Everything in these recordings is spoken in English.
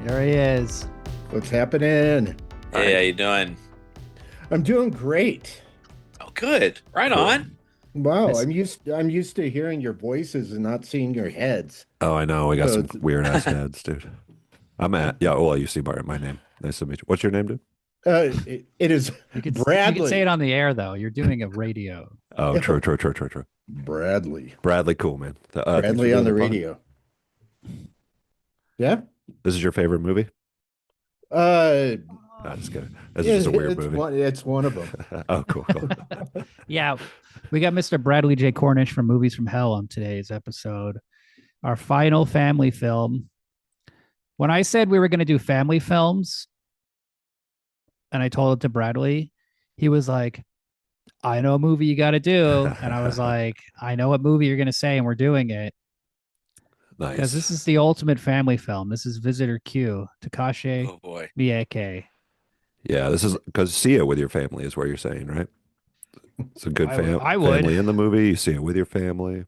There he is. What's happening? Hey, how you doing? I'm doing great. Oh, good. Right Cool. on. Wow, Miss- I'm used to hearing your voices and not seeing your heads. Oh, I know. We got So some it's- weird ass heads, dude. I'm at, yeah, well, you see my name. Nice to meet you. What's your name, dude? it is You could say Bradley. it on the air though. You're doing a radio. Oh, true. Bradley. Bradley, cool, man. Thanks for Bradley doing on the pod. radio. Yeah. This is your favorite movie? Uh, No, just kidding. This is just a weird movie. It's one of them. Oh, cool. Yeah, we got Mr. Bradley J. Cornish from Movies from Hell on today's episode. Our final family film. When I said we were going to do family films, and I told it to Bradley, he was like, I know a movie you got to do. And I was like, I know what movie you're going to say, and we're doing it. Because Nice. this is the ultimate family film. This is Visitor Q, Takashi Oh boy. Miike. Yeah, this is because see it with your family is what you're saying, right? It's a good I would. family in the movie. You see it with your family.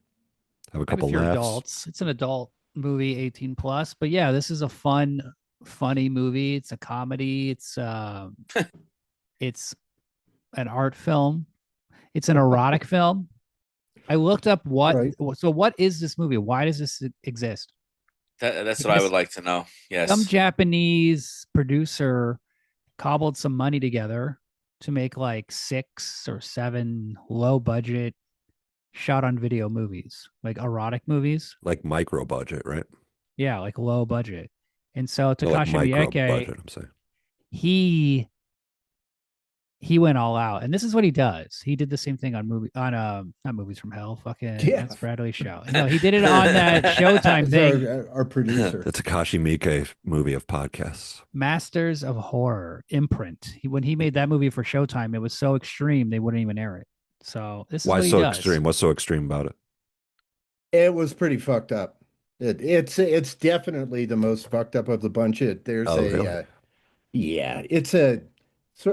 Have a Maybe couple if you're laughs. adults. It's an adult movie, 18 plus. But yeah, this is a funny movie. It's a comedy. It's an art film. It's an erotic film. I looked up Right. so what is this movie? Why does this exist? That's what I would like to know. Yes. Some Japanese producer cobbled some money together to make like 6 or 7 low budget shot on video movies, like erotic movies. Like micro budget, right? Yeah, like low budget. And so Or like Takashi micro Miike, budget, I'm saying. he went all out, and this is what he does. He did the same thing on not Movies from Hell. Fucking Yeah. that's Bradley's show. No, he did it on that Showtime It's thing, our producer. The Takashi Miike movie of podcasts. Masters of Horror Imprint. When he made that movie for Showtime, it was so extreme they wouldn't even air it. So this is Why what he so does. extreme? What's so extreme about it? It was pretty fucked up. It's definitely the most fucked up of the bunch. There's Oh, really? Yeah,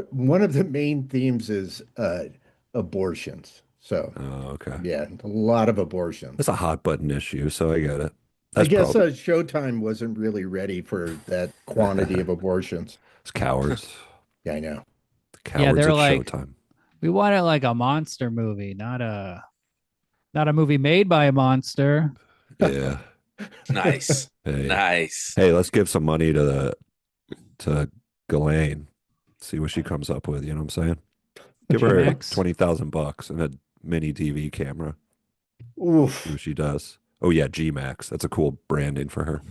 one of the main themes is abortions. So Oh, okay. yeah, a lot of abortions. That's a hot button issue, so I get it. I That's guess probably Showtime wasn't really ready for that quantity of abortions. it's cowards. Yeah, I know. The cowards they're at like- Showtime. We wanted like a monster movie, not a movie made by a monster. Yeah. Nice. Hey. Nice. Hey, let's give some money to Ghislaine. See what she comes up with. You know what I'm saying? Give her Max? $20,000 and a mini DV camera. Oof. See what she does. Oh yeah, G Max. That's a cool branding for her.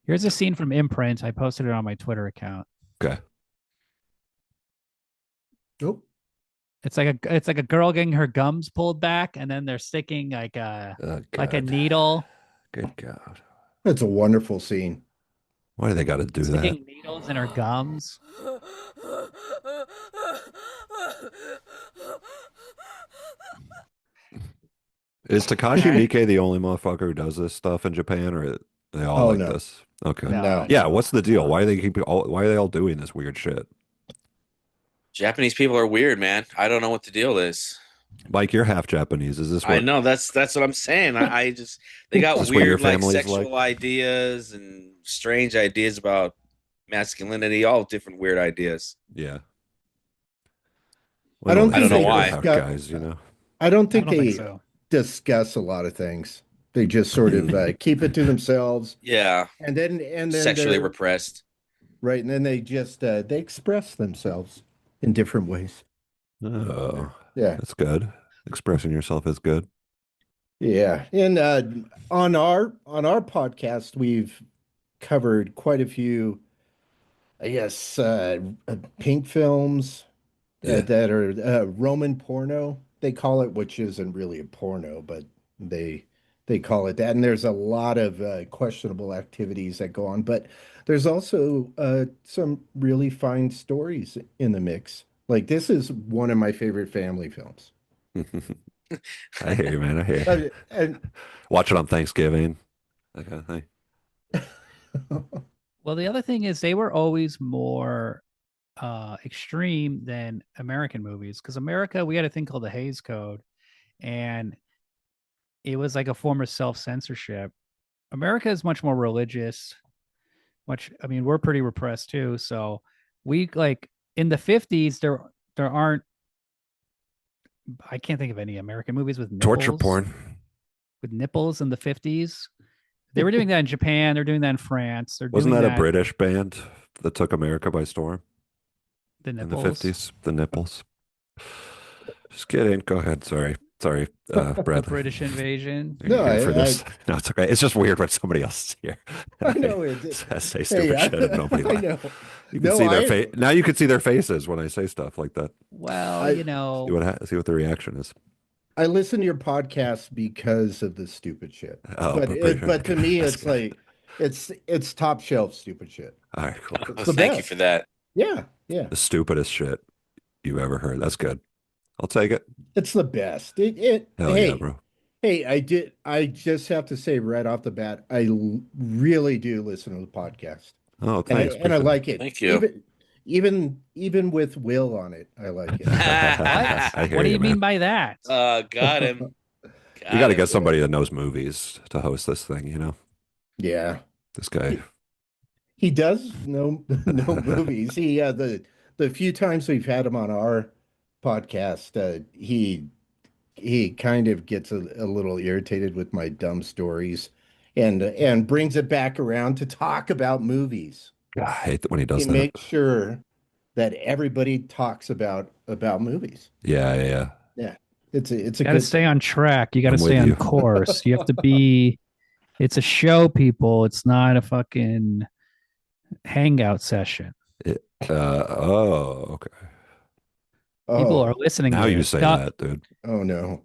Here's a scene from Imprint. I posted it on my Twitter account. Okay. Oh, It's like a girl getting her gums pulled back, and then they're sticking like a God. needle, Good God. that's a wonderful scene. Why do they got to do that? sticking needles in her gums. Is Takashi Miike the only motherfucker who does this stuff in Japan, or they all Oh, like no. this? Okay. No. Yeah. What's the deal? Why are they all doing this weird shit? Japanese people are weird, man. I don't know what the deal is. Mike, you're half Japanese. Is this what? I know that's what I'm saying. I just they got That's what your weird like family is sexual like? ideas and strange ideas about masculinity, all different weird ideas. Yeah. I don't think know they why. discuss- Guys, you know. I don't I think don't they think so. discuss a lot of things. They just sort of keep it to themselves, Yeah. and then Sexually they're- repressed. right, and then they just they express themselves in different ways. Oh, Yeah, that's good. Expressing yourself is good. yeah. And on our podcast, we've covered quite a few, I guess, pink films Yeah. that are Roman porno. They call it, which isn't really a porno, but they call it that. And there's a lot of questionable activities that go on, but there's also some really fine stories in the mix. Like this is one of my favorite family films. I hear you, man. I hear you. And Watch it on Thanksgiving. That kind of thing. Well, the other thing is they were always more extreme than American movies, because America, we had a thing called the Hays Code, and it was like a form of self-censorship. America is much more religious. which I mean, we're pretty repressed too. So we like in the 50s, there aren't. I can't think of any American movies with nipples. Torture porn. With nipples in the 50s. They were doing that in Japan. They're doing that in France. Wasn't that a British band that took America by storm? The In the nipples. 50s, the nipples. Just kidding. Go ahead. Sorry, Bradley. British invasion. Are you No, here for this? No, it's okay. It's just weird when somebody else is here. I know it. Say stupid shit and nobody I laughs. know. You can see their face. Now you can see their faces when I say stuff like that. Well, See what the reaction is. I listen to your podcast because of the stupid shit. Oh, but to me, it's like it's top shelf stupid shit. All right, cool. Oh, thank you for that. Yeah. The stupidest shit you ever heard. That's good. I'll take it. It's the best. Hell yeah, bro. Hey, I just have to say right off the bat, I really do listen to the podcast. Oh, thanks. And I like it. Thank you. Even with Will on it, I like it. What do you mean by that? Got him. You got to get somebody that knows movies to host this thing, you know? Yeah. This guy. He does know movies. He the few times we've had him on our podcast, he kind of gets a little irritated with my dumb stories and brings it back around to talk about movies. I hate that when he does He that. makes sure that everybody talks about movies. Yeah. It's a You got to stay on track. You got to stay on course. You have to be. It's a show, people. It's not a fucking hangout session. Okay. People are listening. Now to you this. say that, dude. Oh no.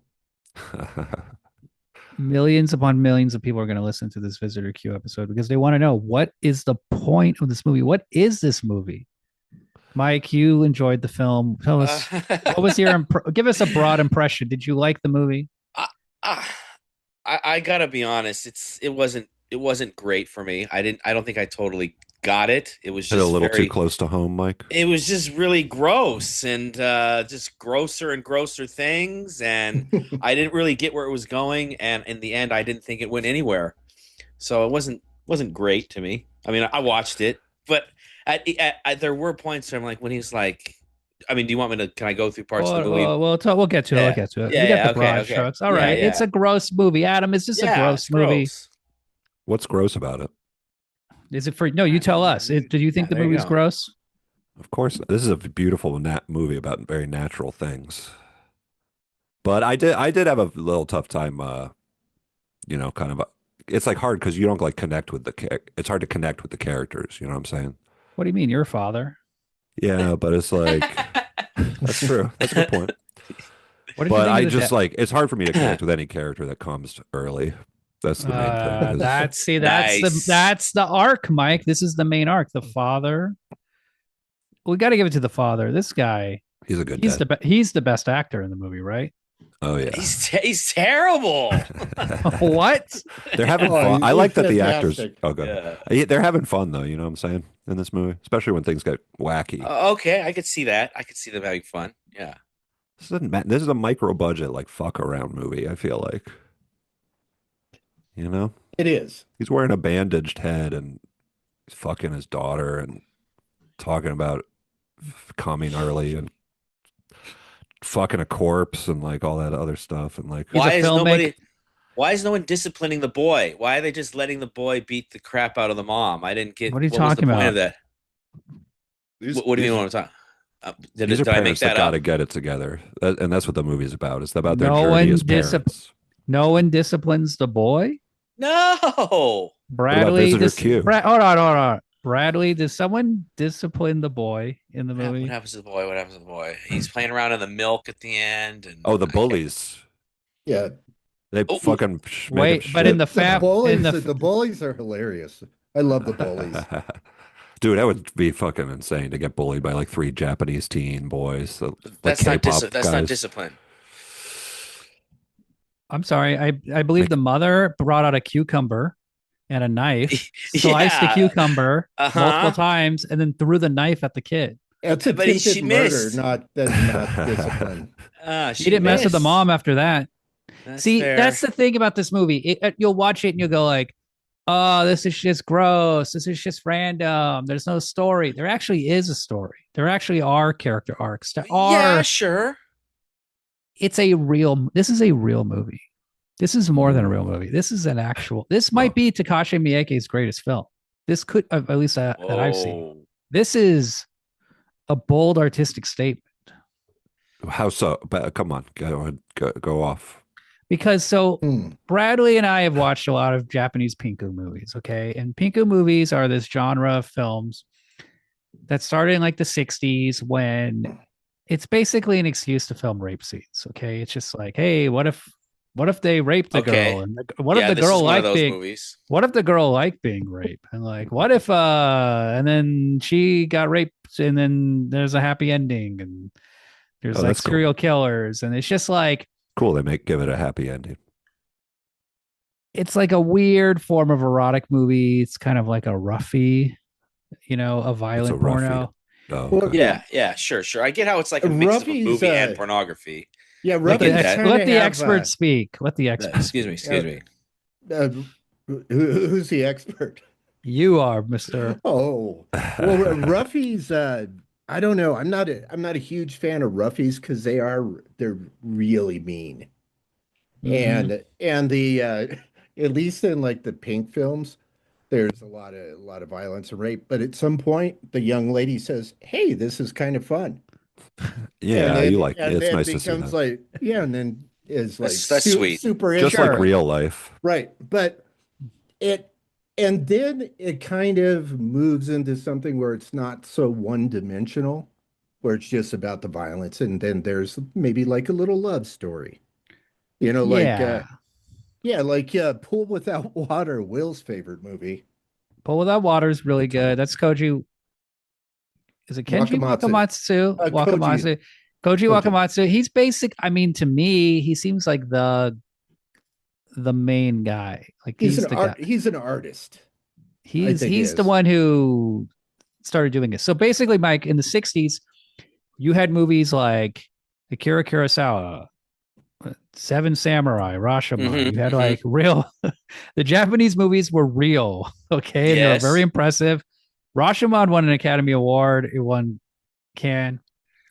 Millions upon millions of people are going to listen to this Visitor Q episode because they want to know what is the point of this movie? What is this movie? Mike, you enjoyed the film. Tell us what was your give us a broad impression. Did you like the movie? I gotta be honest. It wasn't great for me. I don't think I totally got it. It was just a little too close to home, Mike. It was just really gross and just grosser and grosser things, and I didn't really get where it was going. And in the end, I didn't think it went anywhere. So it wasn't great to me. I mean, I watched it, but there were points where I'm like, when he's like, I mean, do you want me to? Can I go through parts of the movie? We'll get to it. We'll get to it. Yeah, we got the broad okay. strokes. All right, it's a gross movie. Adam, is this a gross movie? Gross. What's gross about it? Is it for? No, you tell us. Did you think the movie's gross? Of course, this is a beautiful movie about very natural things. But I did have a little tough time. Kind of. It's like hard because you don't like connect with it's hard to connect with the characters. You know what I'm saying? What do you mean? You're a father. Yeah, but it's like that's true. That's a good point. What did but you think I of just like it's hard for me to connect with any character that comes early. That's the main thing. That's the arc, Mike. This is the main arc. The father. We got to give it to the father. This guy. He's a good. He's the best actor in the movie, right? Oh yeah. He's terrible. What? They're having fun. I like that the actors. Oh, good. Yeah. They're having fun though. You know what I'm saying in this movie, especially when things get wacky. Okay, I could see that. I could see them having fun. Yeah. This is a micro budget like fuck around movie. I feel like. You know, it is. He's wearing a bandaged head and he's fucking his daughter and talking about coming early and fucking a corpse and like all that other stuff and like why is no one disciplining the boy? Why are they just letting the boy beat the crap out of the mom? I didn't get. What are you talking about? Of that? What do you mean? What I'm talking? These are parents that got to get it together, and that's what the movie's about. It's about their no journey as parents. No one disciplines the boy. No, Bradley. Hold on. Bradley, does someone discipline the boy in the movie? What happens to the boy? What happens to the boy? He's playing around in the milk at the end. And the bullies. Yeah, they fucking wait. But in the bullies are hilarious. I love the bullies. Dude, that would be fucking insane to get bullied by like 3 Japanese teen boys. That's not discipline. I'm sorry. I believe the mother brought out a cucumber and a knife, sliced the cucumber multiple times, and then threw the knife at the kid. That's a attempted murder, not discipline. She didn't mess with the mom after that. That's See, fair. that's the thing about this movie. You'll watch it and you'll go like, oh, this is just gross. This is just random. There's no story. There actually is a story. There actually are character arcs. There Yeah, are. sure. This is a real movie. This is more than a real movie. This is an actual. This might be Takashi Miike's greatest film. This could, at least that I've seen. Whoa. This is a bold artistic statement. How so? But come on, go off. Because Hmm. Bradley and I have watched a lot of Japanese Pinku movies, okay? And Pinku movies are this genre of films that started in like the 60s when it's basically an excuse to film rape scenes, okay? It's just like, hey, what if they raped the Okay. girl? And what Yeah, if the this girl is one of liked those being movies. what if the girl liked being raped? And like, what if and then she got raped and then there's a happy ending and there's Oh, like that's cool. serial killers and it's just like Cool. They give it a happy ending. it's like a weird form of erotic movie. It's kind of like a roughie, a violent roughie. porno. Oh, Well, okay. Yeah, sure. I get how it's like a mix of a Roughies, movie and pornography. Yeah, Let the, Ruffies that. kinda let the have, expert speak. Let the expert. Excuse me. who's the expert? You are, Mister. Oh, well, Ruffies. I don't know. I'm not a huge fan of Ruffies because they're really mean. Mhm. And the at least in like the Pink films, there's a lot of violence and rape. But at some point, the young lady says, "Hey, this is kind of fun." And Yeah, then you like and it's then nice to see becomes that. like and then is like That's sweet. super Just like Sure. real life. right. But it and then it kind of moves into something where it's not so one-dimensional, where it's just about the violence, and then there's maybe like a little love story. Like Yeah. yeah, like Pool Without Water, Will's favorite movie. Pull Without Water is really Good time. good. That's Koji. Is it Kenji Wakamatsu. Wakamatsu? Koji. Koji Koji. Wakamatsu. He's basic. I mean, to me, he seems like the main guy. Like he's the guy. He's an artist. I He's think he he's the is. one who started doing it. So basically, Mike, in the 60s, you had movies like Akira Kurosawa, Seven Samurai, Rashomon. Mhm, You had mhm. like real the Japanese movies were real, okay? And they were Yes. very impressive. Rashomon won an Academy Award. It won Cannes.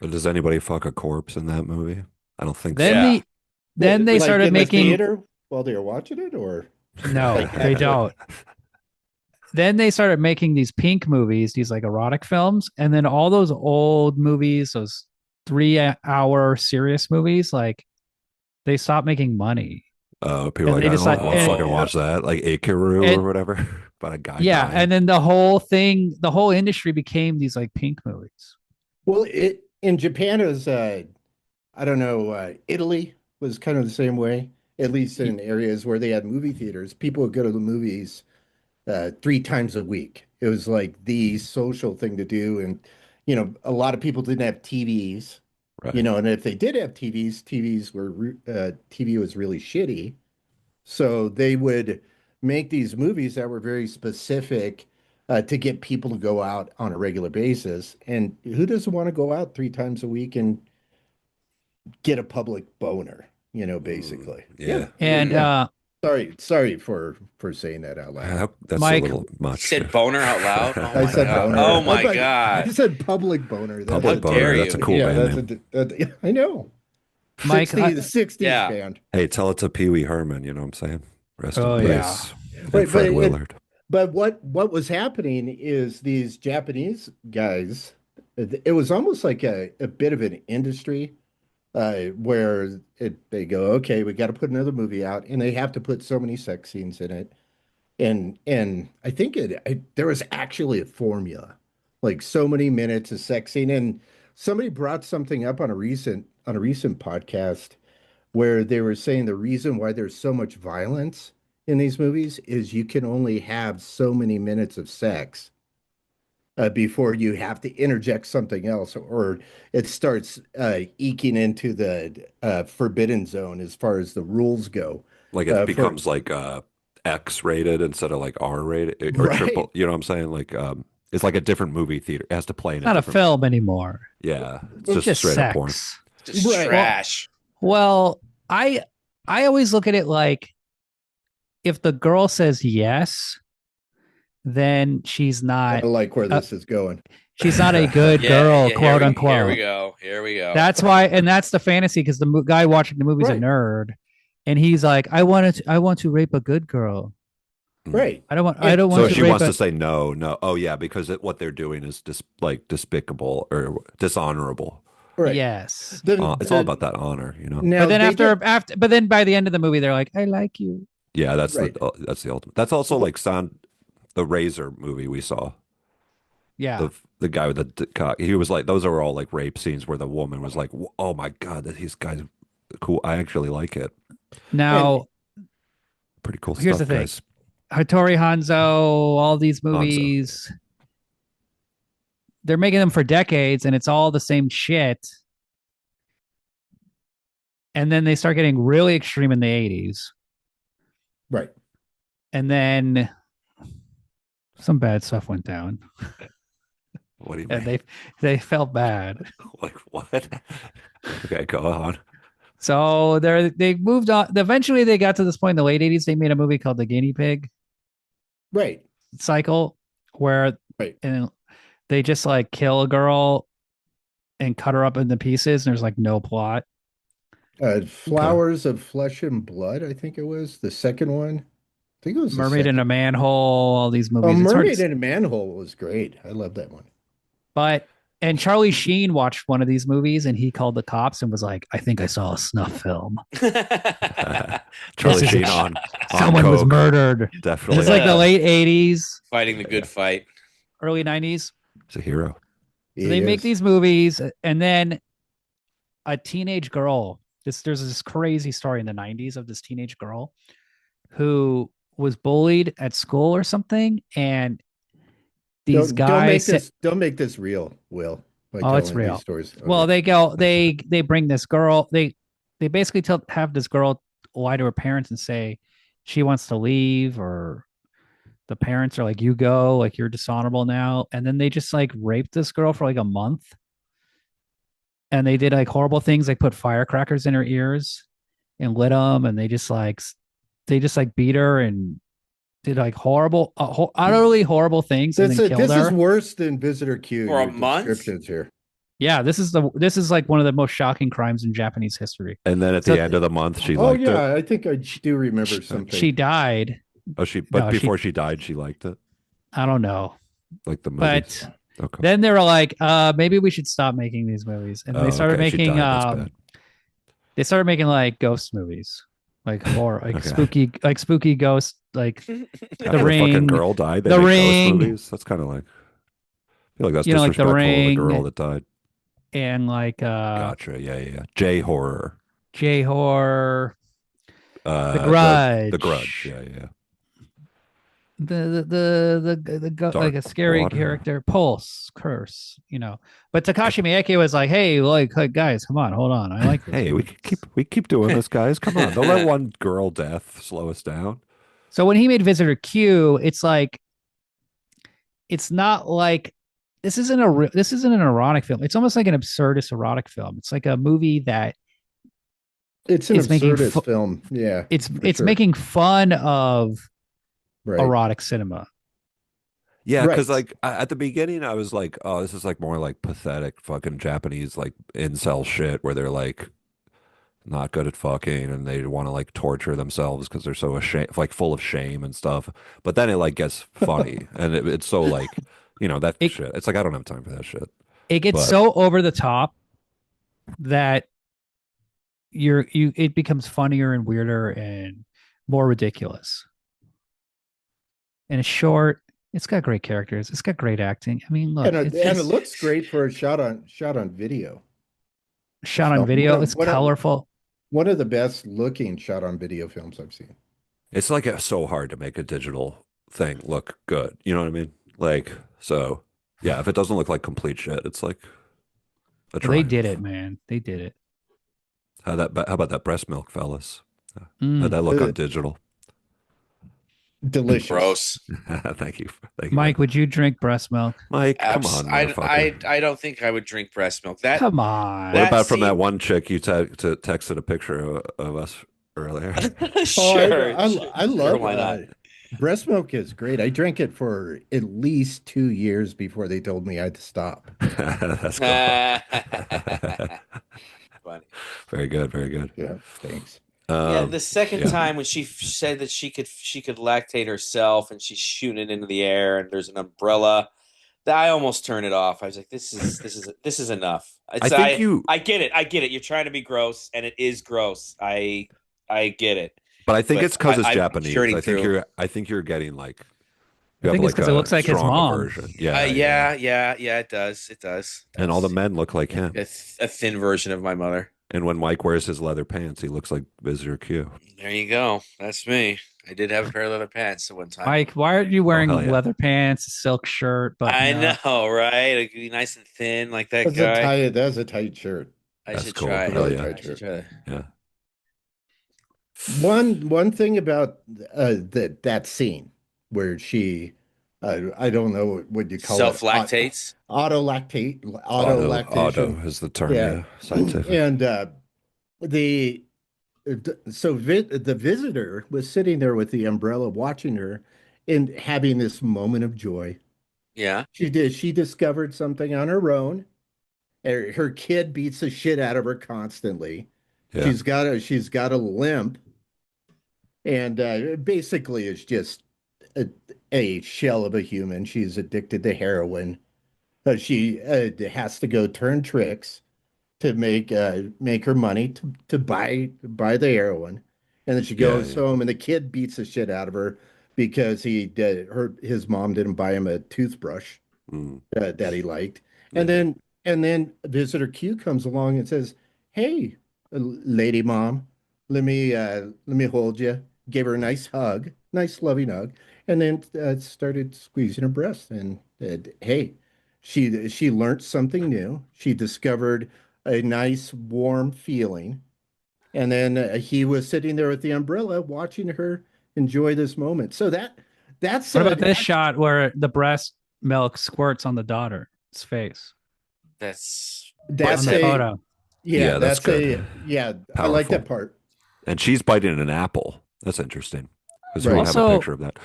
But does anybody fuck a corpse in that movie? I don't think Then so. Yeah. the then they Like started in the making theater while they were watching it, or no, like they actually- don't. Then they started making these pink movies, these like erotic films, and then all those old movies, those 3-hour serious movies, like they stopped making money. People And are they like, I decide- don't want to and- fucking watch that, like Ikaru And- or whatever. But a guy Yeah, dying. and then the whole industry became these like pink movies. Well, it in Japan is I don't know, Italy was kind of the same way, at least in areas where they had movie theaters. People would go to the movies 3 times a week. It was like the social thing to do. And, a lot of people didn't have TVs, Right. and if they did have TV was really shitty. So they would make these movies that were very specific to get people to go out on a regular basis. And who doesn't want to go out 3 times a week and get a public boner, basically. Yeah. And Yeah. Sorry for saying that out loud. That's Mike- a little much. Said boner out loud. Oh I my said God. boner. Oh my I God. said public boner. That's Public How boner. dare That's a you. cool yeah, band that's name. I know. Mike, 60s Yeah. band. Hey, tell it to Pee Wee Herman. You know what I'm saying? Rest Oh, in yeah. peace. And Right, Fred but Willard. But what was happening is these Japanese guys, it was almost like a bit of an industry where they go, okay, we got to put another movie out, and they have to put so many sex scenes in it, and I think there was actually a formula, like so many minutes of sex scene, and somebody brought something up on a recent podcast where they were saying the reason why there's so much violence in these movies is you can only have so many minutes of sex before you have to interject something else, or it starts eking into the forbidden zone as far as the rules go. Like it becomes like X rated instead of like R rated or Right. triple. You know what I'm saying? Like it's like a different movie theater. It has to play in it's not a different. film anymore. Yeah, it's It's just straight up porn. sex. Just Right. trash. Well, I always look at it like if the girl says yes, then she's I not don't like where this is going. she's not a good girl, quote unquote. Here we go. Here we go. That's why, and that's the fantasy, because the guy watching the movie's a Right. nerd, and he's like, I want to rape a good girl. Right. I don't want So to she rape wants a, to say no, no. Oh yeah, because what they're doing is despicable or dishonorable. Right. Yes. It's all about that honor, you know. Now But then they but then by the end of the movie, they're like, I like you. Yeah, that's Right. the ultimate. That's also like the Razor movie we saw. Yeah. The guy with the cock. He was like, those are all like rape scenes where the woman was like, oh my god, these guys cool. I actually like it. Now, Pretty cool here's stuff, the thing. guys. Hattori Hanzo, all these movies, they're making them for decades, and it's all the same shit. And then they start getting really extreme in the 80s. right. And then some bad stuff went down. What do you And mean? they felt bad. Like what? Okay, go on. So they moved on. Eventually they got to this point in the late 80s. They made a movie called The Guinea Pig Right. Cycle, where Right. and they just like kill a girl and cut her up into pieces, and there's like no plot. Flowers of Flesh and Blood, I think it was the second one. I think it was the Mermaid in a second. Manhole, all these movies. Oh, It's hard Mermaid to- in a Manhole was great. I love that one. and Charlie Sheen watched one of these movies, and he called the cops and was like, I think I saw a snuff film. Charlie is Sheen a- on Someone was coke. murdered. Definitely. It's like the late 80s, Fighting the good fight. early 90s. He's a hero. So they make these movies, and then a teenage girl. There's this crazy story in the 90s of this teenage girl who was bullied at school or something, and these guys don't make this real, Will. By Oh, it's telling these real. stories. Okay. Well, they bring this girl. They basically have this girl lie to her parents and say she wants to leave, or the parents are like, you go, like you're dishonorable now. And then they just like raped this girl for like a month. And they did like horrible things, like put firecrackers in her ears and lit them, and they just like beat her and did like horrible, utterly horrible things, and then killed this her. is worse than Visitor Q. For a your month? descriptions here. Yeah, this is like one of the most shocking crimes in Japanese history. And then at So- the end of the month, she Oh liked yeah, it. I think I do remember something. She died. Oh, No, before she died, she liked it. I don't know. Like the movie. But Okay. then they were like, maybe we should stop making these movies. And they started okay, she making died, that's bad. they started making like ghost movies. Like horror, like Okay. spooky ghost, like After Ring, a fucking girl died, they The make Ring. ghost movies. That's kind of like, I feel like that's You know, like The disrespectful to the Ring. girl that died. and like Gotcha. Yeah. J horror. J horror, The Grudge. The Grudge. Yeah. like a scary Water. character, Pulse, Curse, you know. But Takashi Miike was like, hey, like guys, come on, hold on, I like this. Hey, we keep doing this, guys. Come on, don't let one girl death slow us down. So when he made Visitor Q, it's like, it's not like this isn't an erotic film. It's almost like an absurdist erotic film. It's like a movie that It's an It's making absurdist film. Yeah, it's for it's sure. making fun of right. erotic cinema. Yeah, because Right. like at the beginning, I was like, oh, this is like more like pathetic fucking Japanese like incel shit where they're like not good at fucking and they want to like torture themselves because they're so ashamed, like full of shame and stuff. But then it like gets funny and it's so like, that shit. It's like I don't have time for that shit. It gets But- so over the top that it becomes funnier and weirder and more ridiculous. And it's short. It's got great characters. It's got great acting. I mean, look, And it's it just looks great for a shot on video. shot on So, video. It's what a- colorful. One of the best looking shot on video films I've seen. It's like so hard to make a digital thing look good. You know what I mean? Like, so yeah, if it doesn't look like complete shit, it's like a They triumph. did it, man. They did it. How about that breast milk, fellas? Mm. How'd that look on Good. digital? Delicious. Gross. Thank you. Mike, would you drink breast milk? Mike, come on, I motherfucker. don't think I would drink breast milk. That Come on. What about from scene- that one chick you texted a picture of us earlier? Oh, sure. I love why not? Breast milk is great. I drank it for at least 2 years before they told me I had to stop. That's cool. Funny. Very good. Very good. Yeah, thanks. Yeah, the second yeah. time when she said that she could lactate herself and she's shooting it into the air and there's an umbrella, that I almost turned it off. I was like, this is enough. I It's think you, I get it. I get it. You're trying to be gross and it is gross. I get it. but I think But it's because it's I'm Japanese. churning through. I think you're getting like I you have think it's like because it a looks like his strong mom. aversion. Yeah, Yeah, it does. It does. And all the men look like him. A thin version of my mother. And when Mike wears his leather pants, he looks like Visitor Q. There you go. That's me. I did have a pair of leather pants at one time. Mike, why aren't you wearing hell yeah. leather pants, a silk shirt? But I know, right? Like, be nice and thin like that That's guy. that's a tight shirt. I That's should cool. try. Hell yeah. I should try that. Yeah. One thing about that scene where she, I don't know what you call it, Self-lactates. auto lactation. Is the term, Yeah. yeah, scientific. And the the visitor was sitting there with the umbrella watching her and having this moment of joy. Yeah. She discovered something on her own. Her kid beats the shit out of her constantly. Yeah. She's got a limp, and basically it's just a shell of a human. She's addicted to heroin. She has to go turn tricks to make her money to buy the heroin, and then she goes home, and the kid beats the shit out of her because his mom didn't buy him a toothbrush that he liked, and then Visitor Q comes along and says, "Hey, lady mom, let me hold you." Gave her a nice hug, nice loving hug, and then started squeezing her breast. And hey, she learned something new. She discovered a nice warm feeling, and then he was sitting there with the umbrella, watching her enjoy this moment. So that's what about this shot where the breast milk squirts on the daughter's face? That's on the photo. Yeah, that's good. Powerful. I like that part. And she's biting an apple. That's interesting because we Right. have a picture of that.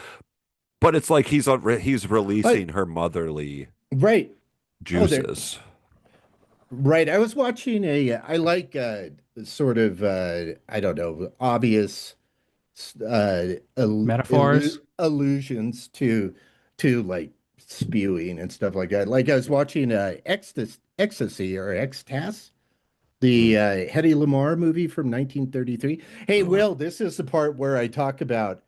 But it's like he's releasing her motherly juices. Right. I was watching I like sort of I don't know, obvious Metaphors, allusions to like spewing and stuff like that. Like I was watching Ecstasy or Extas, the Hedy Lamarr movie from 1933. Hey, Will, this is the part where I talk about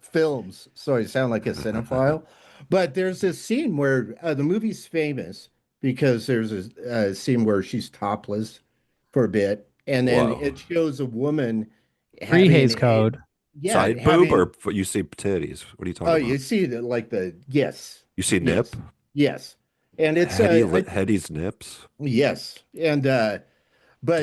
films, so I sound like a cinephile. But there's this scene where the movie's famous because there's a scene where she's topless for a bit, and then it shows a woman pre-Hays Code. Side boob, or you see titties? What are you talking about? Oh, you see yes. You see nip? Yes. And it's Hetty's nips. Yes, and but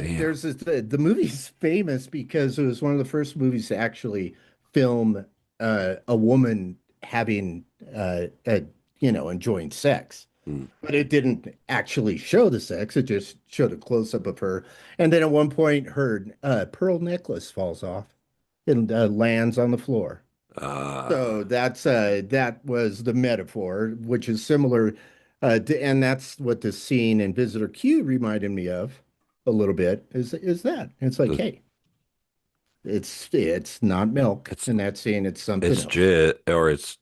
Damn. there's the movie's famous because it was one of the first movies to actually film a woman having enjoying sex, but it didn't actually show the sex. It just showed a close up of her, and then at one point her pearl necklace falls off and lands on the floor. So that was the metaphor, which is similar. And that's what the scene in Visitor Q reminded me of a little bit. Is that it's like, hey, it's not milk in that scene. It's something. It's jit, or it's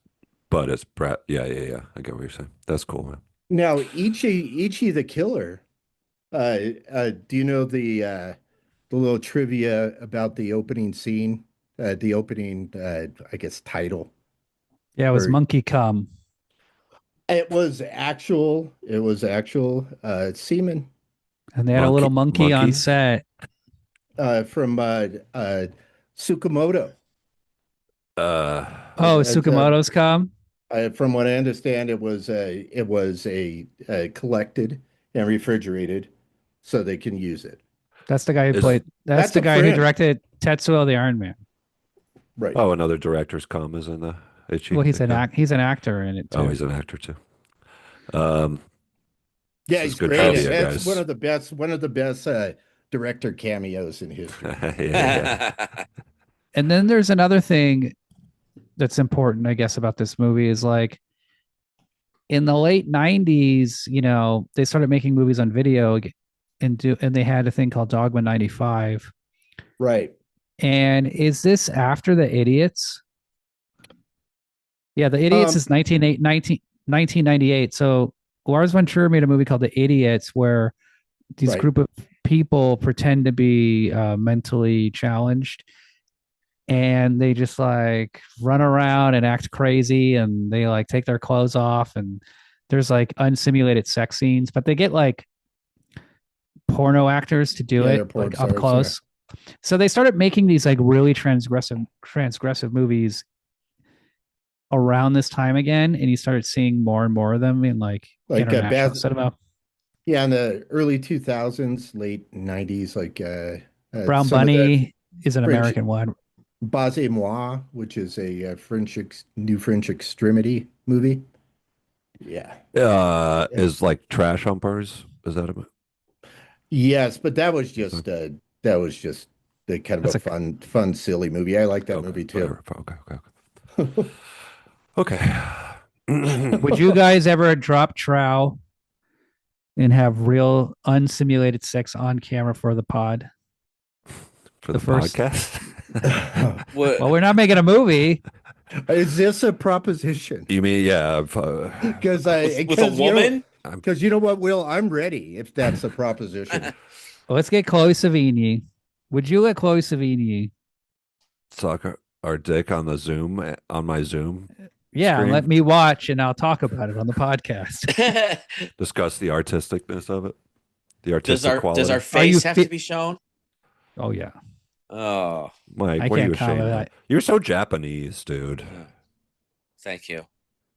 brat. Yeah. I get what you're saying. That's cool, man. Now, Ichi the killer. Do you know the little trivia about the opening scene? The opening, I guess, title. Yeah, it was Monkey Cum. It was actual semen. And they had a little monkey on set. From Tsukamoto. Tsukamoto's cum? From what I understand, it was collected and refrigerated so they can use it. That's the guy who played. That's the guy who directed Tetsuo the Iron Man. Right. Oh, another director's cum is in the. Well, he's an actor in it too. Oh, he's an actor too. Yeah, he's great. It's one of the best director cameos in history. Yeah. And then there's another thing that's important, I guess, about this movie is like in the late 90s, they started making movies on video and they had a thing called Dogma 95. Right. And is this after The Idiots? Yeah, The Idiots is 1998. So Lars von Trier made a movie called The Idiots where these Right. group of people pretend to be mentally challenged and they just like run around and act crazy and they like take their clothes off and there's like unsimulated sex scenes, but they get like porno actors to do Yeah, they're it porn like up stars, close. So they started making these like really transgressive movies around this time again, and you started seeing more and more of them in like international cinema. Yeah, in the early 2000s, late 90s, like Brown Bunny is an French, American one. Bas-et-moi, which is a new French extremity movie. Yeah. Is like Trash Humpers. Is that a Yes, but that was just the kind of That's a fun, silly movie. I like that movie too. Okay. Would you guys ever drop trow and have real unsimulated sex on camera for the pod? For the podcast? Well, we're not making a movie. Is this a proposition? You mean, yeah. Because with a woman? Because you know what, Will? I'm ready if that's a proposition. Let's get Chloe Savigny. Would you let Chloe Savigny suck our dick on the Zoom, on my Zoom? Yeah, screen? let me watch and I'll talk about it on the podcast. Discuss the artisticness of it. The artistic quality. Does our face have to be shown? Oh, yeah. Oh, Mike, what are you ashamed of? You're so Japanese, dude. Thank you.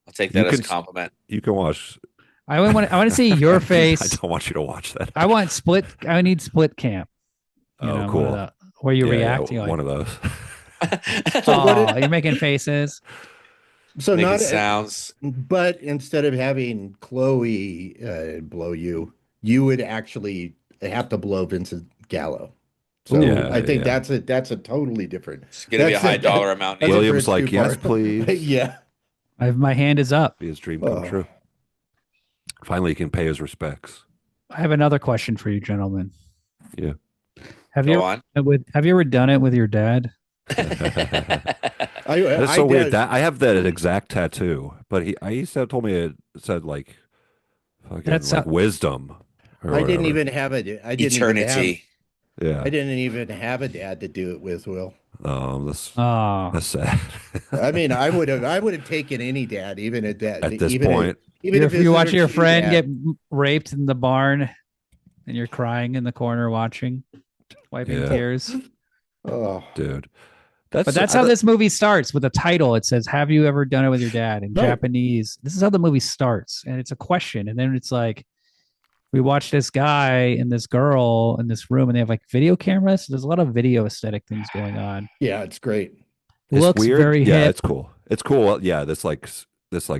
I'll take that as a compliment. You can watch. I want to see your face. I don't want you to watch that. I need split cam. Cool. Where you react. Yeah, one of those. So you're making faces. So making not sounds. But instead of having Chloe blow you, you would actually have to blow Vincent Gallo. So I think that's a totally different. It's going to be a high dollar amount. William's like, yes, please. Yeah. My hand is up. Be his dream come true. Finally, he can pay his respects. I have another question for you, gentlemen. Yeah. Have you ever done it with your dad? That's so weird. That I have that exact tattoo, but he told me it said like fucking like wisdom. I didn't even have it. Eternity. I didn't even have a dad to do it with, Will. Oh, that's sad. I mean, I would have taken any dad, even at that. At this point, even if you watch your friend get raped in the barn, and you're crying in the corner watching, wiping tears. Oh, dude. That's how this movie starts with a title. It says, "Have you ever done it with your dad?" in Japanese. This is how the movie starts, and it's a question, and then it's like, we watch this guy and this girl in this room, and they have like video cameras. There's a lot of video aesthetic things going on. Yeah, it's great. Looks weird. Very yeah, hip. it's cool. It's cool. Yeah, this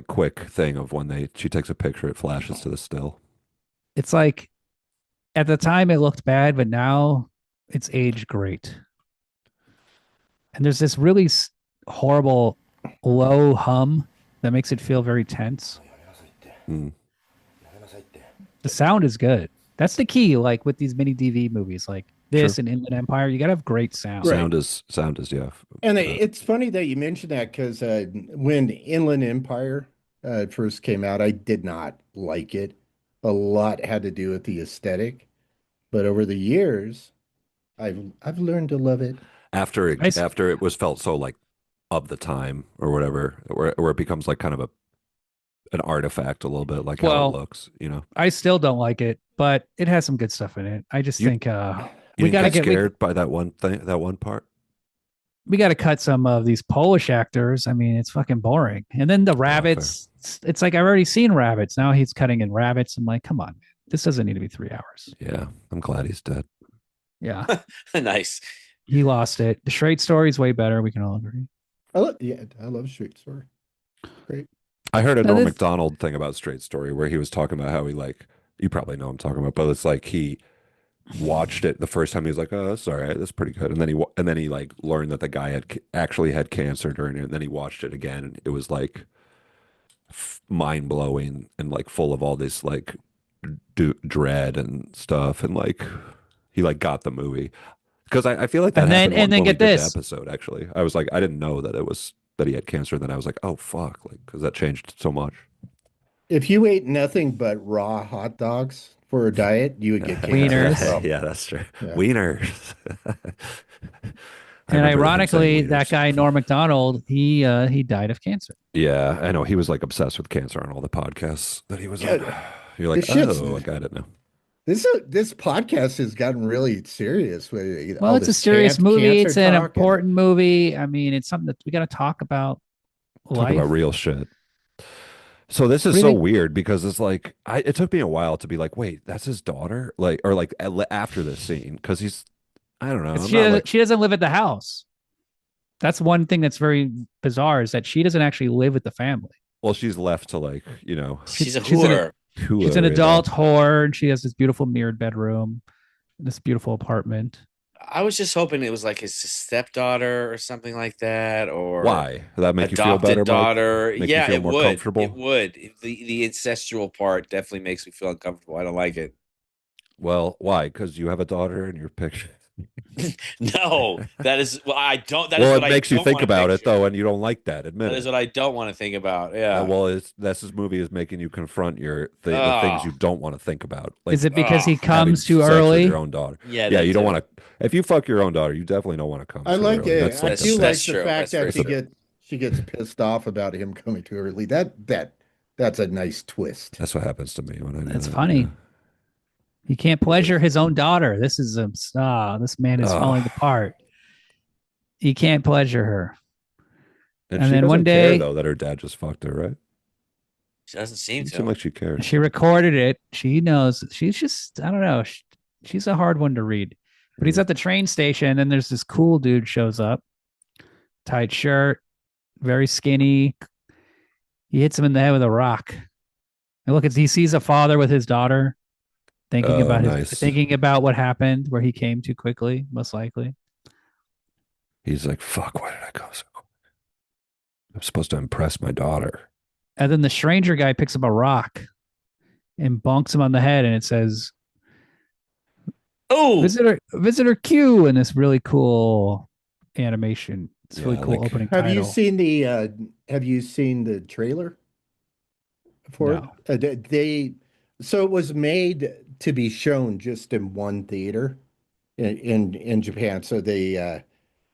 quick thing of when she takes a picture, it flashes to the still. It's like at the time it looked bad, but now it's aged great. And there's this really horrible low hum that makes it feel very tense. The sound is good. That's the key. Like with these mini DV movies, like this and Inland Empire, you gotta have great sound. Sound is yeah. And it's funny that you mentioned that because when Inland Empire first came out, I did not like it. A lot had to do with the aesthetic, but over the years, I've learned to love it. After it was felt so like of the time or whatever, where it becomes like kind of an artifact a little bit, like how it looks, I still don't like it, but it has some good stuff in it. I just think we gotta get scared by that one thing, that one part. We got to cut some of these Polish actors. I mean, it's fucking boring. And then the rabbits, it's like I've already seen rabbits. Now he's cutting in rabbits. I'm like, come on, man. This doesn't need to be 3 hours. Yeah, I'm glad he's dead. Yeah. Nice. He lost it. The Straight Story is way better. We can all agree. I love Straight Story. Great. I heard a Norm Macdonald thing about Straight Story where he was talking about how he you probably know what I'm talking about, but it's like he watched it the first time. He was like, "Oh, that's all right. That's pretty good." And then he like learned that the guy actually had cancer during it. And then he watched it again, and it was like mind blowing and like full of all this like dread and stuff. And like he like got the movie because I feel like that happened And then when we get did the this. episode. Actually, I was like, I didn't know that it was that he had cancer. Then I was like, oh fuck, like because that changed so much. If you ate nothing but raw hot dogs for a diet, you would get cancer as Wieners. well. Yeah, that's true. Yeah. Wieners. I And remember him saying ironically, that wieners. guy Norm Macdonald, he died of cancer. Yeah, I know he was like obsessed with cancer on all the podcasts that he was on. Yeah, You're like, this shit's oh, I got it now. this podcast has gotten really serious with Well, all it's a this serious movie. cancer It's an talk and important movie. I mean, it's something that we got to talk about. Talk Life. about real shit. So this What is do you so think? weird because it's like it took me a while to be like, wait, that's his daughter, like or like after this scene because he's I don't know, I'm not like She doesn't live at the house. That's one thing that's very bizarre is that she doesn't actually live with the family. well, she's left to like She's a she's whore. she's an whoever, adult whore. And she has this beautiful mirrored bedroom, this beautiful apartment. I was just hoping it was like his stepdaughter or something like that, or Why? Does that make you feel adopted better, Mike? daughter. Make you Yeah, feel it more would. comfortable? It would. The incestual part definitely makes me feel uncomfortable. I don't like it. Well, why? Because you have a daughter in your picture. No, that is well, I don't. That is Well, what it I makes you don't think want to about it picture. though, and you don't like that. Admit That is it. what I don't want to think about. Yeah. Well, this movie is making you confront the things Oh, you don't want to think about, like Is it because oh, he having comes too sex with early? your own daughter. yeah. Yeah, That you don't too. want to. If you fuck your own daughter, you definitely don't want to come I too like early. it. That's I like do a like That's the true. fact That's very that true. she gets pissed off about him coming too early. That's a nice twist. That's what happens to me when I do That's that. funny. He can't pleasure his own daughter. This is this man is Oh, falling apart. He can't pleasure her. and And she then one doesn't care day though that her dad just fucked her, right? She doesn't seem Doesn't seem to. like she cares. she recorded it. She knows. She's just, I don't know. She's a hard one to read. But he's Mm. at the train station, and there's this cool dude shows up, tight shirt, very skinny. He hits him in the head with a rock. And look, he sees a father with his daughter, Oh, nice. thinking about what happened, where he came too quickly, most likely. He's like, "Fuck, why did I go so quick? I'm supposed to impress my daughter." And then the stranger guy picks up a rock and bonks him on the head, and it says, Oh, Visitor Q, in this really cool animation. It's really Yeah, cool like- opening Have title. you seen the trailer for No. it? So it was made to be shown just in one theater in Japan. So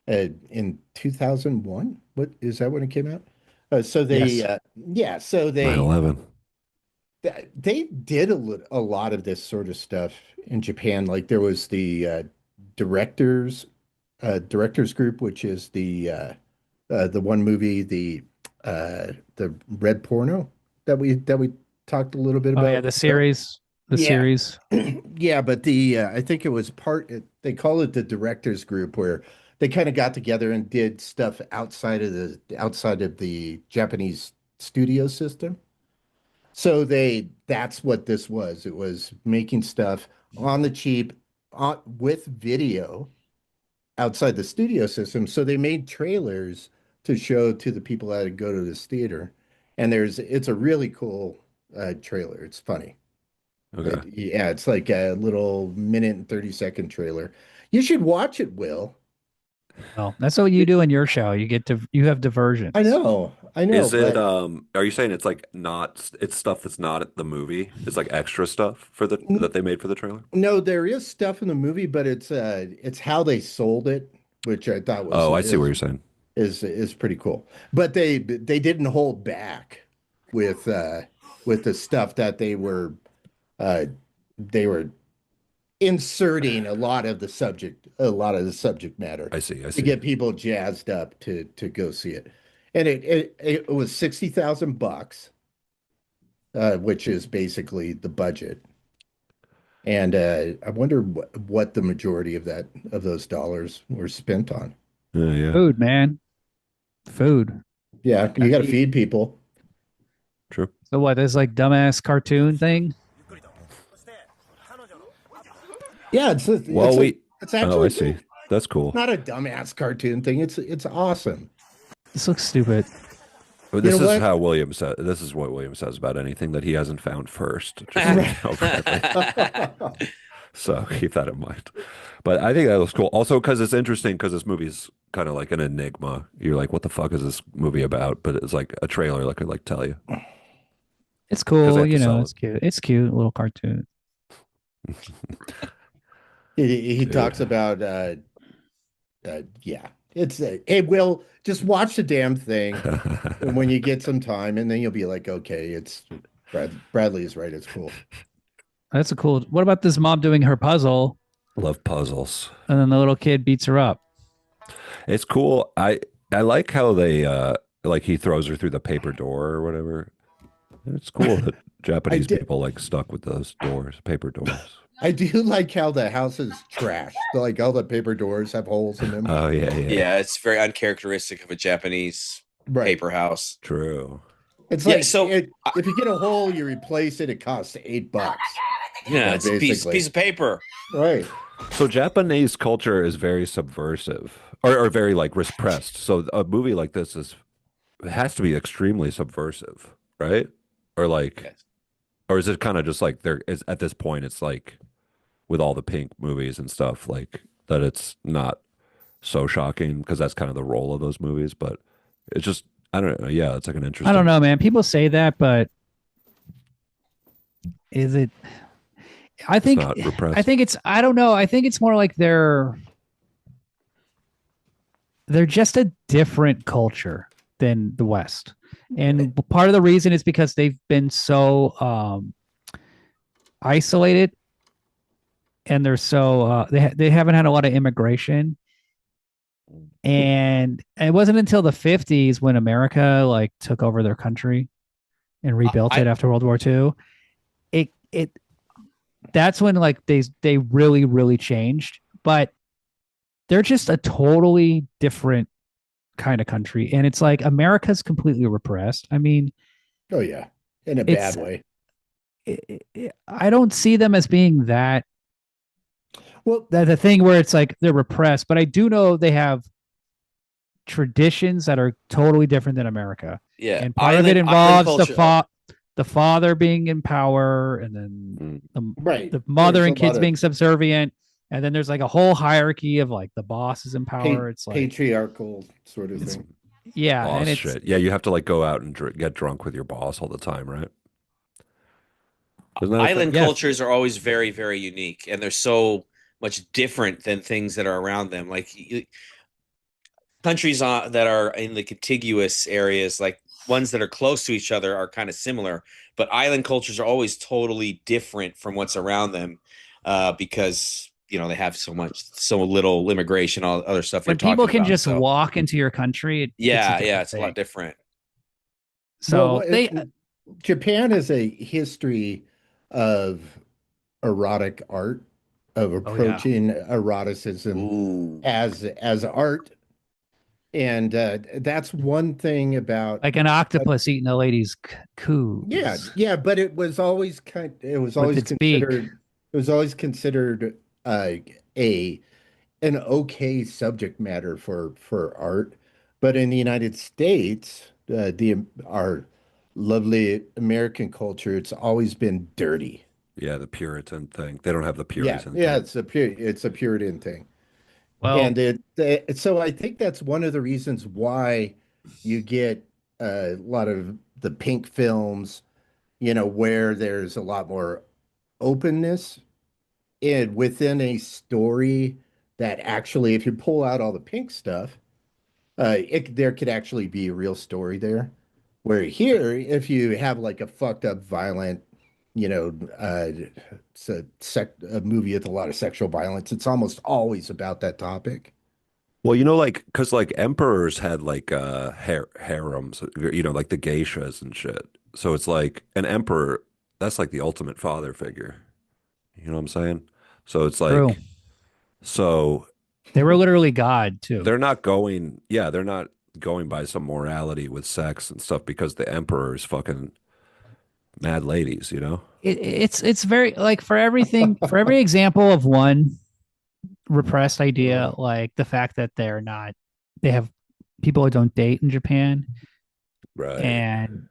in 2001, what is that when it came out? So Yes. so 9/11. they did a lot of this sort of stuff in Japan. Like there was the directors directors group, which is the one movie, the red porno that we talked a little bit Oh about. yeah, the series. The Yeah. series. Yeah, but I think it was they call it the directors group where they kind of got together and did stuff outside of the Japanese studio system. So that's what this was. It was making stuff on the cheap with video outside the studio system. So they made trailers to show to the people that would go to this theater. And it's a really cool trailer. It's funny. Okay. Yeah, it's like a little minute and 30-second trailer. You should watch it, Will. Well, that's what you do in your show. You have diversions. I know, Is it but are you saying it's like not it's stuff that's not at the movie? It's like extra stuff for that they made for the trailer? no, there is stuff in the movie, but it's how they sold it, which I thought Oh, I see what you're saying. is pretty cool. But they didn't hold back with the stuff that uh they were inserting a lot of the subject matter I see. I to see. get people jazzed up to go see it. And it was $60,000, which is basically the budget. And I wonder what the majority of those dollars were spent on. Yeah, Food, man. Food. Yeah, you got to feed people. true. So what? This like dumbass cartoon thing? Yeah, Well, it's oh, I actually see. That's cool. not a dumbass cartoon thing. It's awesome. This looks stupid. But You know this is what? how William said. This is what William says about anything that he hasn't found first. Just so you Right. know, Bradley. So keep that in mind. But I think that was cool. Also, because it's interesting, because this movie's kind of like an enigma. You're like, what the fuck is this movie about? But it's like a trailer that could like tell you It's because they cool, have to sell it's it. cute. It's cute, a little cartoon. He Dude. talks about yeah. It's hey, Will, just watch the damn thing when you get some time, and then you'll be like, okay, it's Bradley is right. It's cool. That's a cool. What about this mom doing her puzzle Love puzzles. and then the little kid beats her up? It's cool. I like how they like he throws her through the paper door or whatever. It's cool that I Japanese did. people like stuck with those doors, paper doors. I do like how the house is trashed. Like all the paper doors have holes in them. Oh yeah, yeah. Yeah, it's very uncharacteristic of a Japanese Right. paper house. True. It's Yeah, like so- if you get a hole, you replace it. It costs $8. Yeah, it's a basically. piece of paper. Right. So Japanese culture is very subversive or very like repressed. So a movie like this is it has to be extremely subversive, right? Or like Yes. or is it kind of just like there is at this point it's like with all the pink movies and stuff like that it's not so shocking because that's kind of the role of those movies, but it's just I don't know. Yeah, it's like an interesting I don't know, man. People say that, but is it? I think. not repressed. I think it's. I don't know. I think it's more like they're just a different culture than the West, and part of the reason is because they've been so isolated, and they're so they haven't had a lot of immigration. And it wasn't until the 50s when America like took over their country and rebuilt it after World War II. It that's when like they really changed, but they're just a totally different kind of country. And it's like America's completely repressed. I mean, Oh yeah, in a It's- bad way. I don't see them as being that Well, the thing where it's like they're repressed, but I do know they have traditions that are totally different than America. Yeah, And part of it involves culture. the father being in power, and then right. the mother There's and a kids lot of being subservient, and then there's like a whole hierarchy of like the boss is in power. It's like patriarchal sort of it's- thing. yeah, boss and it's shit. Yeah, you have to like go out and get drunk with your boss all the time, right? Isn't that a Island Yes. cultures are always very, very unique, and they're so much different than things that are around them. Like countries that are in the contiguous areas, like ones that are close to each other, are kind of similar. But island cultures are always totally different from what's around them, because they have so little immigration, all other stuff. when you're talking people can about. just So, walk into your country. It's yeah, a different it's a lot thing. different. So Well, they Japan has a history of erotic art, of yeah. approaching eroticism Ooh. as art, and that's one thing about like an octopus eating a lady's coo. yeah, but it was always its beak. considered a an okay subject matter for art, but in the United States, the our lovely American culture, it's always been dirty. Yeah, the Puritan thing. They don't have the Yeah, Puritan yeah, thing. it's a Puritan thing, Well, and so I think that's one of the reasons why you get a lot of the pink films, where there's a lot more openness and within a story that actually, if you pull out all the pink stuff, there could actually be a real story there. Where here, if you have like a fucked up, violent, it's a movie with a lot of sexual violence, it's almost always about that topic. Well, like because like emperors had like harems, like the geishas and shit. So it's like an emperor, that's like the ultimate father figure. You know what I'm saying? So it's true. like so They were literally God too. they're not going by some morality with sex and stuff because the emperor is fucking mad ladies, you know? It's very like for everything, for every example of one repressed idea, like the fact that they have people who don't date in Japan, Right. and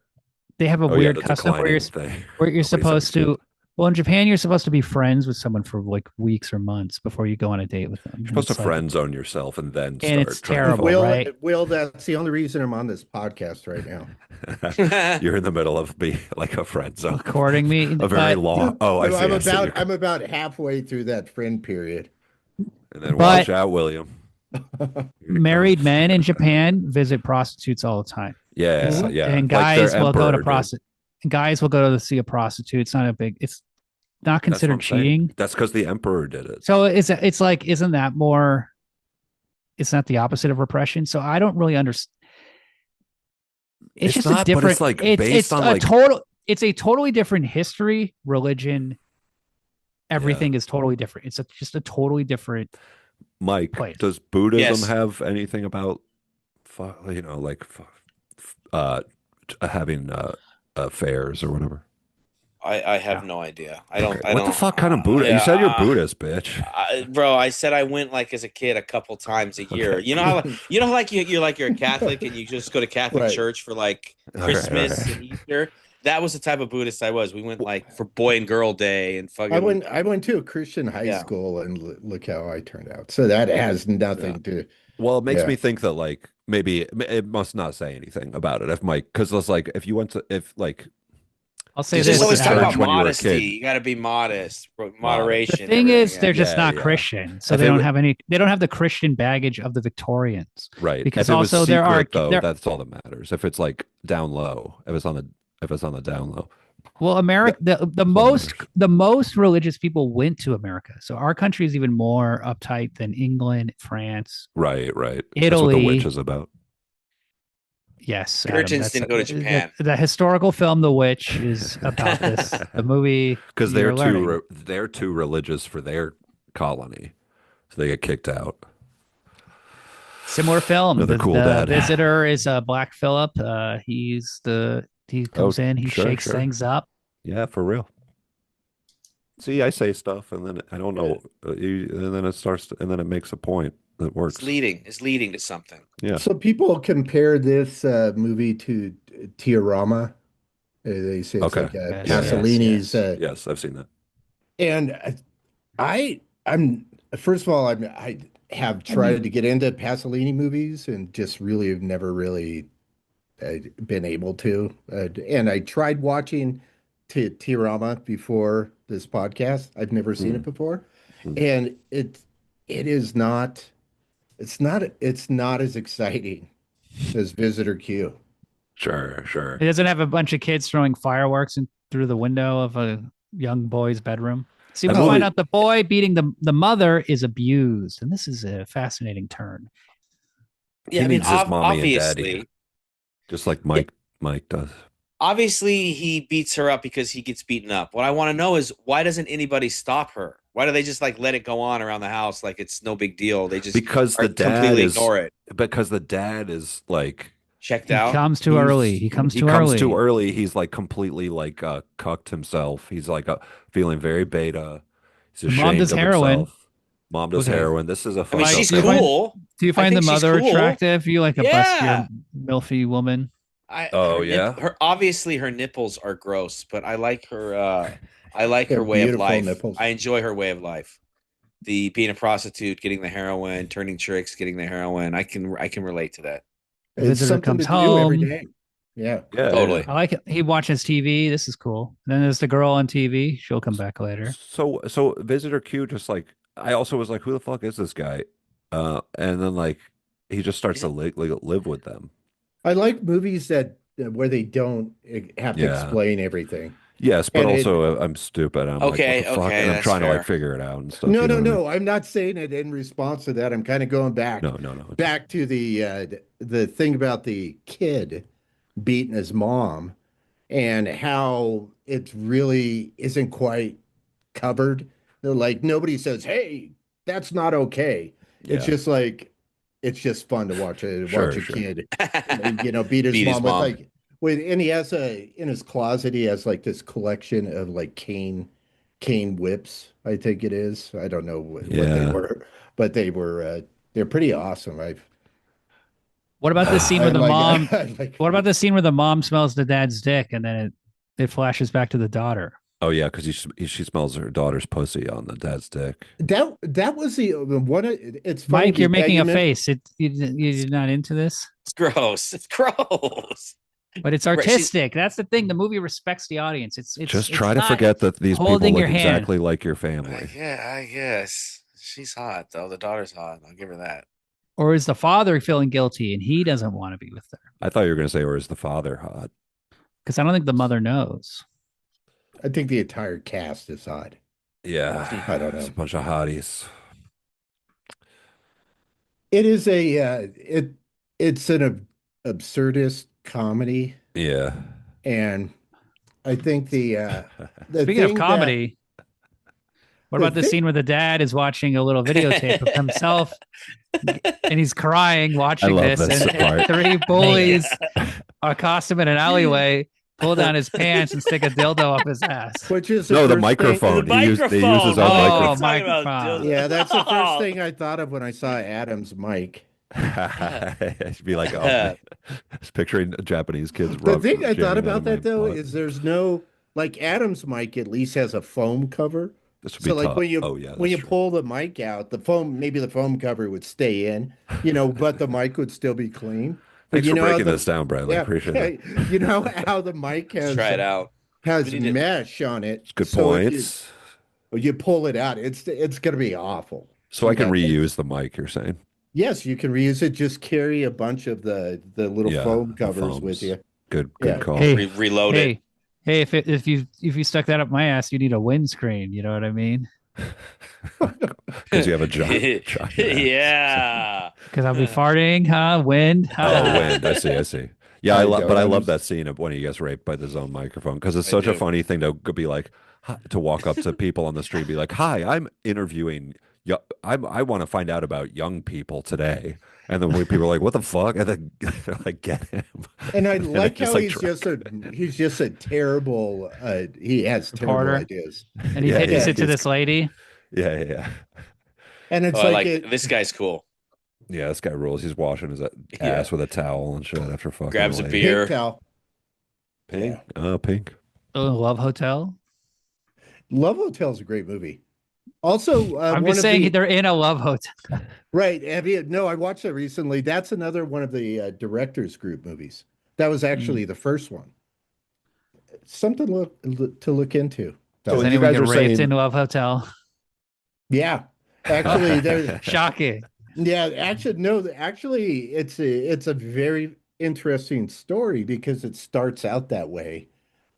they have a Oh yeah, weird the custom declining thing. where you're Nobody's supposed understood. to. Well, in Japan, you're supposed to be friends with someone for like weeks or months before you go on a date with them. You're And supposed to it's like, friend zone yourself and then and it's start trying to terrible, fuck. right? Will, that's the only reason I'm on this podcast right now. You're in the middle of being like a friend zone. Courting me, A very but long. Oh, I see. I see. I'm about halfway through that friend period. And then but watch out, William. Here it married comes. men in Japan visit prostitutes all the time. Yeah, yeah. And Like their guys will go to emperor did. prostitute. Guys will go to see a prostitute. It's not a big. It's not That's what considered I'm saying. cheating. That's because the emperor did it. So it's like, isn't that more? It's not the opposite of repression. So I don't really understand. It's just not, a different. but it's like based on like total. It's a totally different history, religion. Everything is totally different. It's just a totally different. Mike. Place. Does Buddhism Yes. have anything about, you know, like having affairs or whatever? I have no idea. I don't. Okay. I What don't. the fuck kind of Buddha? You said you're Buddhist, bitch. Bro, I said I went like as a kid a couple times a year. Okay. You know how like you're a Catholic and you just go to Catholic Right. church for like All Christmas right. and Easter. That was the type of Buddhist I was. We went like for boy and girl day and fucking. I went to a Christian high Yeah. school and look how I turned out. So that has nothing to. Well, it makes Yeah. me think that like maybe it must not say anything about it if Mike, because it's like if you went to I'll say Just this. always talk church about when you were a modesty. kid. You got to be modest, moderation. The thing is, everything. they're just Yeah, not yeah. Christian, so If they it don't w- have any. They don't have the Christian baggage of the Victorians. right. Because if it was also there are- secret, though, there- that's all that matters. If it's like down low, if it's on the down low. Well, America, the most religious people went to America, so our country is even more uptight than England, France, Right, right. That's what Italy. The Witch is about. Yes, Puritans that's- didn't go to Japan. The historical film The Witch is about this. The movie, Because you're they're learning. they're too religious for their colony, so they get kicked out. Similar film. Another The, cool the dad. visitor is Black Phillip. He comes in, he sure, shakes sure. things up. Yeah, for real. See, I say stuff, and then I don't know, and then it starts, and then it makes a point that works. It's leading to something. Yeah. So people compare this movie to Tiarama. They say it's Okay. like Yes, Pasolini's. yes. Yes, I've seen that. And I'm first of all, I have tried to get into Pasolini movies and just really have never really been able to. And I tried watching Tiarama before this podcast. I've never seen it before, and it is not. It's not as exciting as Visitor Q. Sure, sure. It doesn't have a bunch of kids throwing fireworks through the window of a young boy's bedroom. See, we That find movie- out the boy beating the mother is abused, and this is a fascinating turn. Yeah, He I mean, needs his mommy and obviously, daddy, just like Mike does. obviously he beats her up because he gets beaten up. What I want to know is why doesn't anybody stop her? Why do they just like let it go on around the house like it's no big deal? They just Because the dad completely is ignore it. because the dad is like Checked He out. comes too he's- early. He comes he too comes early. too early. He's like completely like cucked himself. He's like feeling very beta. He's Mom ashamed does of heroin. himself. Mom does Okay. heroin. This is a I fucked mean, Like, up she's do you family. find- cool. Do you I find the think she's mother cool. attractive? You like a Yeah. buskier, milfy woman? Oh, Her yeah? Her obviously her nipples are gross, but I like her. I like her They're way of beautiful life. nipples. I enjoy her way of life. The being a prostitute, getting the heroin, turning tricks, getting the heroin. I can relate to that. The It's visitor something comes to do every home. day. Yeah. Yeah, Totally. I like it. He watches TV. This is cool. Then there's the girl on TV. She'll come back later. So Visitor Q just like I also was like, who the fuck is this guy? And then like he just starts to live with them. I like movies that where they don't have to Yeah. explain everything. Yes, but And also I'm stupid. I'm Okay, like, what the fuck? okay, And I'm that's trying to fair. like figure it out and stuff. No, you know no, what I mean? no. I'm not saying it in response to that. I'm kind of going back No. back to the thing about the kid beating his mom and how it really isn't quite covered. Like nobody says, "Hey, that's not okay." It's Yeah. just like it's just fun to watch Sure, a sure. kid, beat his Beat his mom mom. and he has in his closet, he has like this collection of like cane whips, I think it is. I don't know what they Yeah. were, but they're pretty awesome. What about the scene where the mom? I like What about the scene where the mom smells the dad's dick and then it flashes back to the daughter? Oh yeah, because she smells her daughter's pussy on the dad's dick. that was the one. It's funny. Mike, you're making a meant, face. You're not into this, It's gross. It's gross. but it's Right, she's- artistic. That's the thing. The movie respects the audience. It's Just it's try to not forget that these people holding look your hand. exactly like your family. Yeah, I guess she's hot though. The daughter's hot. I'll give her that. Or is the father feeling guilty and he doesn't want to be with her? I thought you were going to say, or is the father hot? Because I don't think the mother knows. I think the entire cast is odd. Yeah, I don't know. It's a bunch of hotties. It is it's an absurdist comedy, Yeah. and I think the Speaking of thing comedy, what the about the thing- scene where the dad is watching a little videotape of himself and he's crying watching love this, this and part. three bullies accost him in an alleyway, pull down his pants, and stick a dildo up his ass. which is No, the first microphone. The They use his own Oh, microphone. microphone. Thing, yeah, that's the Oh. first thing I thought of when I saw Adam's mic. It'd be like, oh, man. Just picturing Japanese kids. The thing I jamming thought on about my that though butt. is there's no like Adam's mic at least has a foam cover. This would So be like tough. when you Oh yeah, when you that's true. pull the mic out, maybe the foam cover would stay in, but the mic would still be clean. But Thanks for how breaking the- this down, Bradley. yeah, Appreciate it. you know how the mic Let's has try it out. has We need to- mesh on it. Good so if points. you pull it out, it's gonna be awful. So I can Yeah. reuse the mic. You're saying? Yes, you can reuse it. Just carry a bunch of the little Yeah, foam the covers with foams. you. Good Yeah. call. Hey, Reload it. hey, if you stuck that up my ass, you need a windscreen. You know what I mean? Because you have a giant. Yeah. Because I'll be farting, huh? Wind. Oh, Huh? wind. I see. I see. Yeah, I I don't love, but I love understand. that scene of when he gets raped by his own microphone because it's I such a do. funny thing to be like, to walk up to people on the street and be like, "Hi, I'm interviewing. I want to find out about young people today." And then when people are like, "What the fuck?" And then they're like, "Get him." And I then like just, how like, he's just a terrible he has terrible Reporter. ideas. And he Yeah, pitches yeah, it to this lady. Yeah. And it's Oh, I like, like this guy's cool. Yeah, this guy rules. He's washing his ass Yeah. with a towel and shit after fucking. Grabs a lady. beer. Pink Cow. Pink. Pink. Oh, Love Hotel. Love Hotel's a great movie. Also, I'm one just of saying the, they're in a love hotel. right. Have you? No, I watched it recently. That's another one of the directors group movies. That was actually the first one. Something to look into. So Does you anyone guys get are raped saying- in Love Hotel? Yeah, actually, there. Shocking. Yeah, actually, no. Actually, it's a very interesting story because it starts out that way,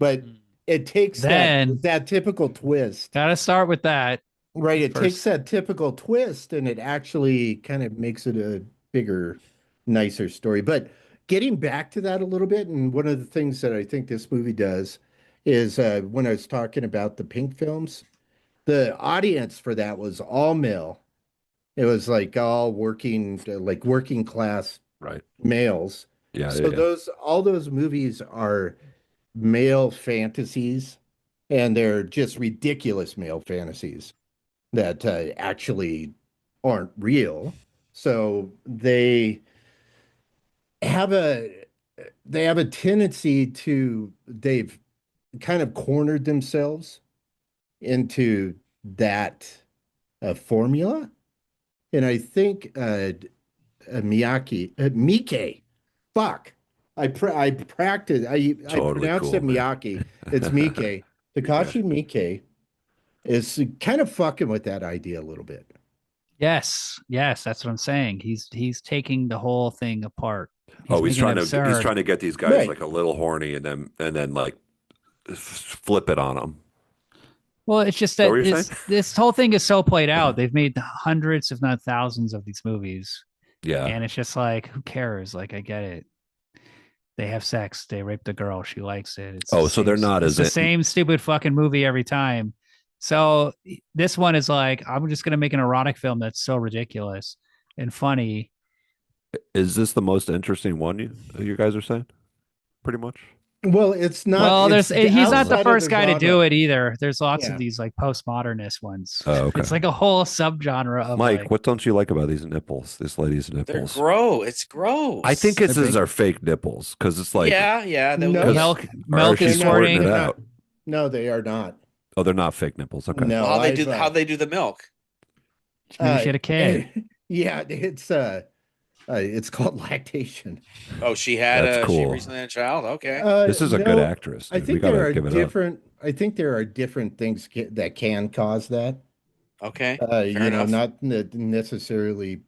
but it takes Then- that typical twist. Gotta start with that. Right, it takes First. that typical twist and it actually kind of makes it a bigger, nicer story. But getting back to that a little bit, and one of the things that I think this movie does is when I was talking about the Pink films, the audience for that was all male. It was like all working, like working class Right. males. Yeah. So all those movies are male fantasies, and they're just ridiculous male fantasies that actually aren't real. So they have a tendency to they've kind of cornered themselves into that formula, and I think Mike, fuck. I practiced. I Totally pronounced cool, it man. Miyake. It's Mike. Takashi Miike is kind of fucking with that idea a little bit. Yes, that's what I'm saying. He's taking the whole thing apart. He's making trying it to absurd. get these guys Right. like a little horny and then like flip it on them. Well, it's just Is that that what you're this whole thing is so played out. They've made hundreds, if not thousands, of these movies, Yeah. and it's just like, who cares? Like, I get it. They have sex. They rape the girl. She likes it. It's Oh, the so they're same- not it's as the in- same stupid fucking movie every time. So this one is like, I'm just gonna make an erotic film that's so ridiculous and funny. Is this the most interesting one you guys are saying? pretty much. Well, it's not. Well, it's he's not the outside of first guy to do genre. it either. There's lots Yeah. of these like postmodernist ones. Oh, okay. It's like a whole subgenre of Mike, like what don't you like about these nipples? This lady's They're nipples. gross. It's gross. I think it's They're these big. are fake nipples because it's like yeah. No. milk. or Milk is she's squirting squirting. it They're out. No, they are not. Oh, they're not fake nipples. Okay. No, Well, I've, how they do the milk? Maybe she had a kid. Yeah, it's called lactation. Oh, she had That's she cool. recently had a child. Okay. This is a good actress. I Dude. think We gotta there are give it up. different. I think there are different things that can cause that. Okay. You know, enough. not necessarily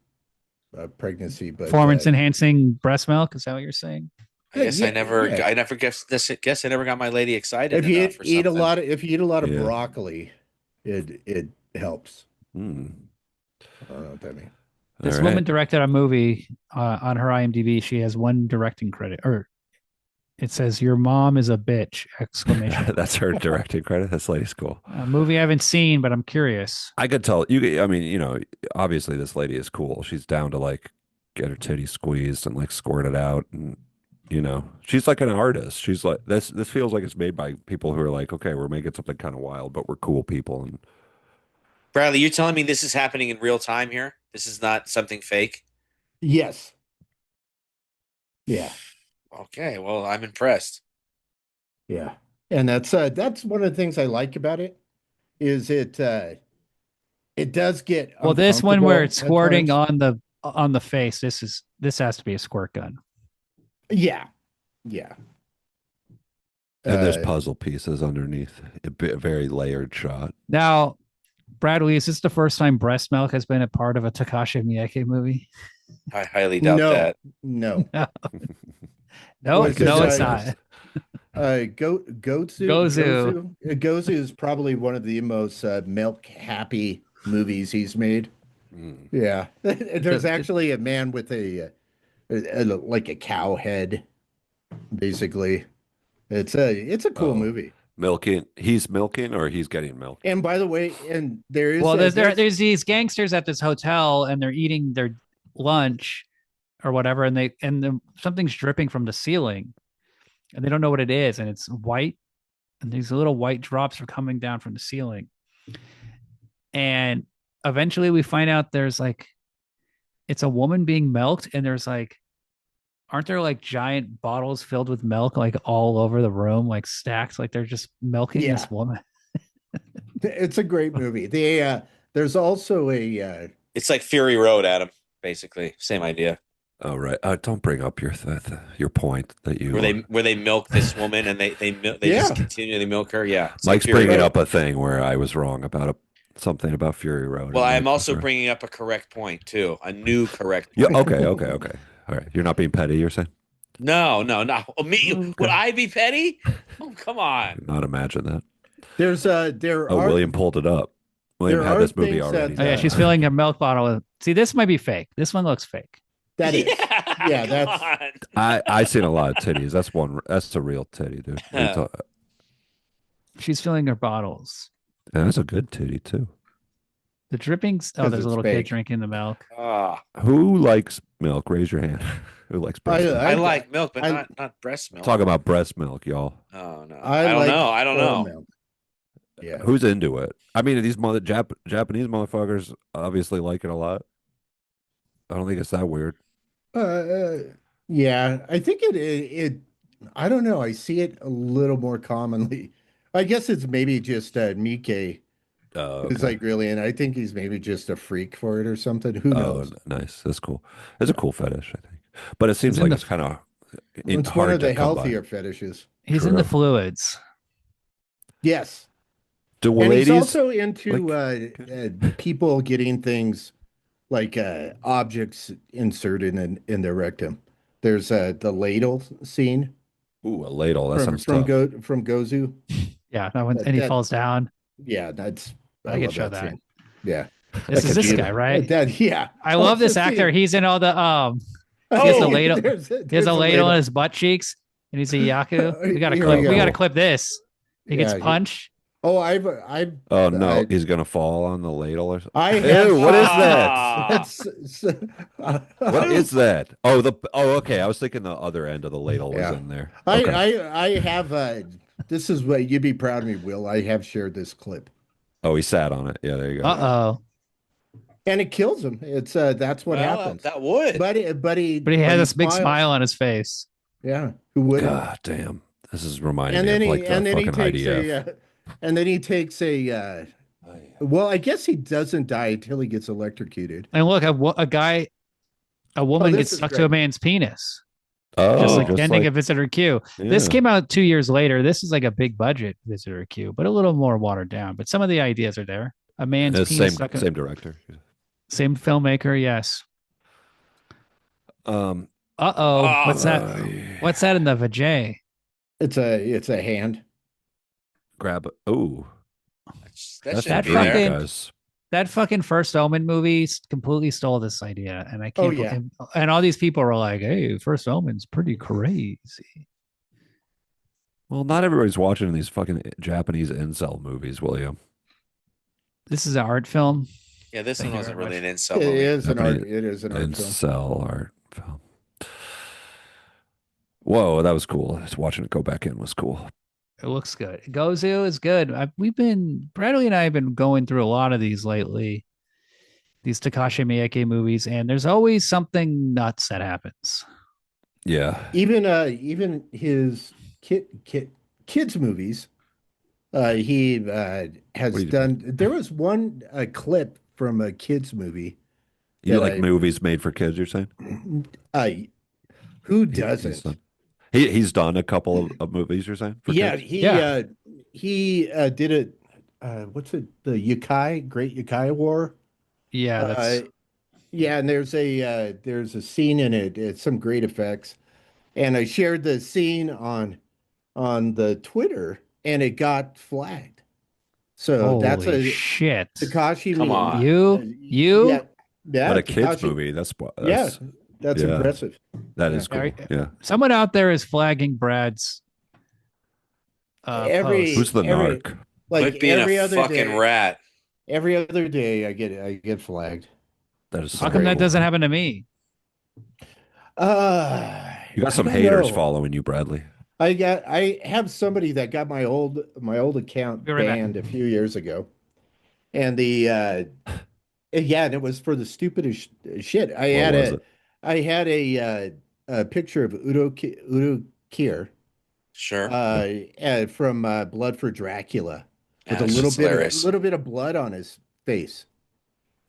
pregnancy, but Performance enhancing breast milk. Is that what you're saying? I guess yeah, I never yeah. I never guess I never got my lady excited if you enough for eat a something. lot of Yeah. broccoli, it helps. Hmm. I don't know what that means. This All woman right. directed a movie on her IMDb. She has one directing credit, or it says "Your mom is a bitch!" exclamation. That's her directing credit. This lady's cool. A movie I haven't seen, but I'm curious. I could tell you. I mean, you know, obviously this lady is cool. She's down to like get her titty squeezed and like squirt it out, and you know, she's like an artist. She's like this. This feels like it's made by people who are like, okay, we're making something kind of wild, but we're cool people. And Bradley, you're telling me this is happening in real time here? This is not something fake? Yes. Yeah. Okay, well, I'm impressed. Yeah. And that's one of the things I like about it is it does get Well, this one where it's uncomfortable at squirting times. on the face. This has to be a squirt gun. Yeah. Yeah. and there's Uh, puzzle pieces underneath. A very layered shot. Now, Bradley, is this the first time breast milk has been a part of a Takashi Miike movie? I highly doubt no, that. no. No, Was no, it, it's not. Gozu is probably one of the most milk happy movies he's made. Mm. Yeah. There's actually a man with like a cow head, basically. It's a cool Oh. movie. Milking. He's milking or he's getting milk. And by the way, and there is Well, a- there's these gangsters at this hotel, and they're eating their lunch or whatever, and something's dripping from the ceiling, and they don't know what it is, and it's white, and these little white drops are coming down from the ceiling, and eventually we find out there's like, it's a woman being milked, and there's like, aren't there like giant bottles filled with milk like all over the room, like stacked, like they're just milking Yeah. this woman. It's a great movie. There's also a It's like Fury Road, Adam, basically. Same idea. Oh right. Don't bring up your point that you. Where they milk this woman and they Yeah. just continually milk her. Yeah. It's Mike's like Fury bringing Road. up a thing where I was wrong about something about Fury Road. Well, I am Mike was also right. bringing up a correct point too. A new correct Yeah. point. Okay. All right. You're not being petty. You're saying. No. Oh, me? Okay. Would I be petty? Oh, come on. Not imagine that. there Oh, are William pulled it up. William there had are this movie things already. that, Oh yeah, she's filling her milk bottle with. See, this might be fake. This one looks fake. that is Yeah, that's- come on. I seen a lot of titties. That's one. That's a real titty, dude. And She's filling her bottles. that's a good titty too. The drippings. Oh, 'Cause there's a it's little fake. kid drinking the milk. Ah, Who likes milk? Raise your hand. Who likes breast milk? I like milk, but I- not breast milk. Talk about breast milk, y'all. Oh no, I don't like know. I don't whole know. milk. Yeah. Who's into it? I mean, these Japanese motherfuckers obviously like it a lot. I don't think it's that weird. Yeah, I think it I don't know. I see it a little more commonly. I guess it's maybe just Mike Oh, is like really, and I think he's maybe just a freak for it or something. Who oh, knows? nice. That's cool. It's a cool fetish, I think. But it seems in like the- it's kind of It's hard one of to the come by. healthier fetishes. He's in the True. fluids. Yes. Do And ladies? he's also into people getting things like objects inserted in their rectum. There's the ladle scene Ooh, a ladle. That from sounds tough. from Gozu. Yeah, that one, and he That- falls down. Yeah, that's I can love show that. scene. Yeah, This is this beautiful- guy, right? Yeah, I love this actor. He's in all the He has a ladle- He has a ladle in his butt cheeks, and he's a yaku. We gotta Here clip. we We go. gotta clip this. He gets Yeah, punched. Oh, I've, Oh no, I, he's gonna fall on the ladle or something. I have. Ew, what is that? Ah, What is that? Oh, okay. I was thinking the other end of the ladle was Yeah. in there. I, Okay. I have. This is what you'd be proud of me, Will. I have shared this clip, Oh, he sat on it. Yeah, there you go. Uh-oh. and it kills him. It's that's what well, happens. that would. But he had this big smiles. smile on his face. Yeah, who wouldn't? God damn. This is reminding And me then of like he the and then he fucking takes IDF. and then he takes a. Well, I guess he doesn't die until he gets electrocuted. And look, a woman this gets is stuck to great. a man's penis. Oh, Just like just ending like a Visitor Q. This yeah. came out 2 years later. This is like a big budget Visitor Q, but a little more watered down. But some of the ideas are there. A man's penis Same stuck in, same director. Yeah. same filmmaker, yes. Um. Uh-oh. What's that? yeah. What's that in the vajay? It's a hand. Grab. Oh, That that's shouldn't that be big, there. fucking- guys. That fucking First Omen movie completely stole this idea, and I Oh, can't. yeah. And all these people were like, "Hey, First Omen's pretty crazy." Well, not everybody's watching these fucking Japanese incel movies, William. This is an art film. Yeah, this Thank one you wasn't very really much. an incel It movie. is an Japanese art. It is an art film. Incel art film. Whoa, that was cool. Just watching it go back in was cool. It looks good. Gozu is good. Bradley and I have been going through a lot of these lately, these Takashi Miike movies, and there's always something nuts that happens. Yeah. Even his kids movies. He has What do you done. There was one clip from a kids movie. You that like I- movies made for kids, you're saying? Who He's doesn't? done, he's done a couple of movies, you're saying? For Yeah, kids? he did it. What's it? The Great Yukai War. Yeah, that's Yeah, and there's a scene in it. It's some great effects, and I shared the scene on the Twitter, and it got flagged. So that's holy a shit. Takashi. Come on. You? Yeah, But a kids Takashi- movie, that's Yeah, that's yeah. impressive. that is cool. Very- Yeah. Someone out there is flagging Brad's post. Who's the narc? Like Quit being every a other fucking day, rat. every other day I get flagged. That is How so come that cool. doesn't happen to me? You got some I don't haters know. following you, Bradley. I have somebody that got my old account Be right back. banned a few years ago, and and it was for the stupidest shit. What was it? I had a picture of Udo Kier Sure. from Blood for Dracula with Yeah, a it's just hilarious. little bit of blood on his face,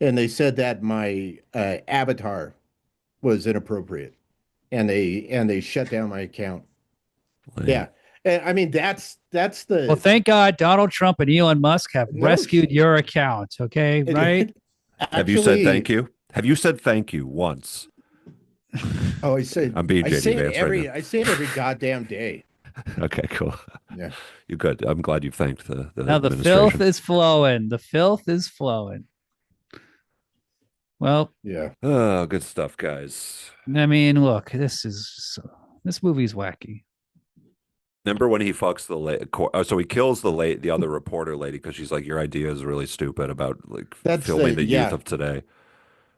and they said that my avatar was inappropriate, and they shut down my account. Like, Yeah. I mean, that's the Well, thank God Donald Trump and Elon Musk have No rescued shit. your account. Okay, right? Have you said thank you? Have you said thank you once? Oh, I said I'm being I JD say it Vance right every now. I say it every goddamn day. Okay, cool. Yeah. You good. I'm glad you thanked the Now the administration. filth is flowing. The filth is flowing. Well, Yeah. Oh, good stuff, guys. I mean, look, this movie's wacky. Remember when he fucks the lady? So he kills the other reporter lady because she's like, "Your idea is really stupid about like That's filming the yeah. youth of today,"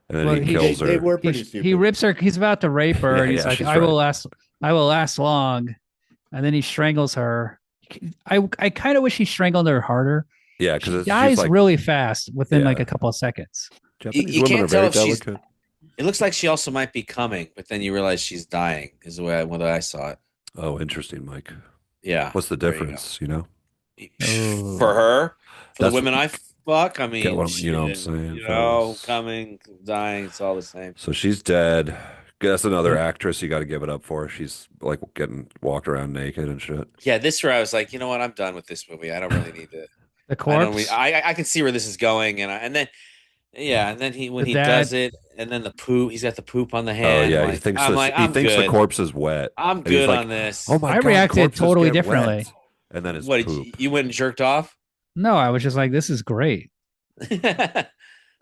and then Well, he kills They her. were pretty stupid. He rips her. He's about to rape her, Yeah, and he's yeah, like, she's "I will last long," and then he strangles her. I kind of wish he strangled her harder. Yeah, She because dies she's like, really fast within Yeah. like a couple of seconds. Japanese You women can't are very tell if she's- delicate. It looks like she also might be coming, but then you realize she's dying. Is the way I saw it. Oh, interesting, Mike. Yeah. What's the There you go. difference? You know, Oh. For her, for That's- the women I fuck. I mean, Get what I'm- you know what I'm shit, saying, You know, fellas. coming, dying. It's all the same. so she's dead. That's another actress you got to give it up for. She's like getting walked around naked and shit. Yeah, this where I was like, you know what? I'm done with this movie. I don't really need to. The I corpse. don't. I can see where this is going, and then. Yeah, and then when The he dad- does it, and then the poop, he's got the poop on the Oh hand. yeah, like, he thinks I'm this, like, he I'm thinks good. the corpse is wet. I'm And he's good like, on this. Oh my I god, reacted corpses totally get differently. wet. And then it's What poop. you went and jerked off? No, I was just like, this is great Like,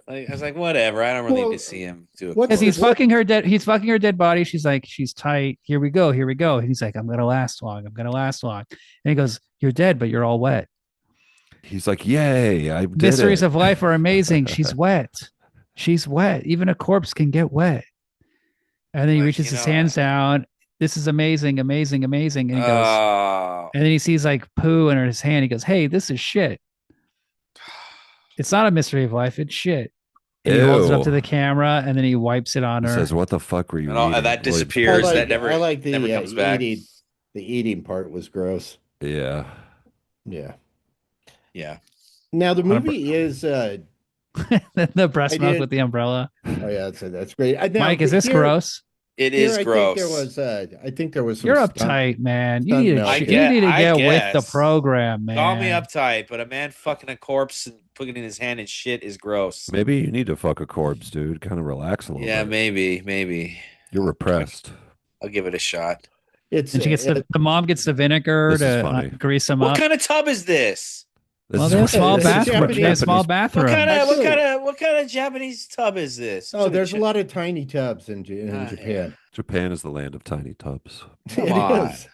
I was like, whatever. I don't really Well, need to see him do it. what- because he's What- fucking her dead. He's fucking her dead body. She's like, she's tight. Here we go. Here we go. And he's like, I'm gonna last long. I'm gonna last long. And he goes, you're dead, but you're all wet. He's like, "Yay, I did Mysteries it." of life are amazing. She's wet. She's wet. Even a corpse can get wet. And then he Like, reaches his hands down. This is amazing, amazing, amazing. And he goes, Oh, and then he sees like poo in his hand. He goes, "Hey, this is shit. It's not a mystery of life. It's shit." And he holds it up to Ew. the camera, and then he wipes it on He her. says, "What the fuck were you and, all, eating?" and that Like, disappears. That I like the never comes back. eating. The eating part was gross. yeah. Yeah. Yeah. Now the movie is. The breast I milk did- with the umbrella. Oh yeah, that's great. Now, Mike, is this here- gross? It Here, is I gross. think there was. I think there was some. You're stunt- uptight, man. You stunt need to, milk. you get- need to I get with the guess. program, man. Call me uptight, but a man fucking a corpse and putting it in his hand and shit is gross. Maybe you need to fuck a corpse, dude. Kind of relax a little Yeah, bit. maybe. You're repressed. I'll give it a shot. It's And she gets the mom gets the vinegar This is to funny. grease him What up. kind of tub is this? This Well, is they have what- small It's a bathroom. Japanese- They have small What bathroom. kind Actually- what kind of Japanese tub is this? Oh, there's a lot of tiny tubs in Ah, Japan. Japan is the land of tiny tubs. Come It on. is.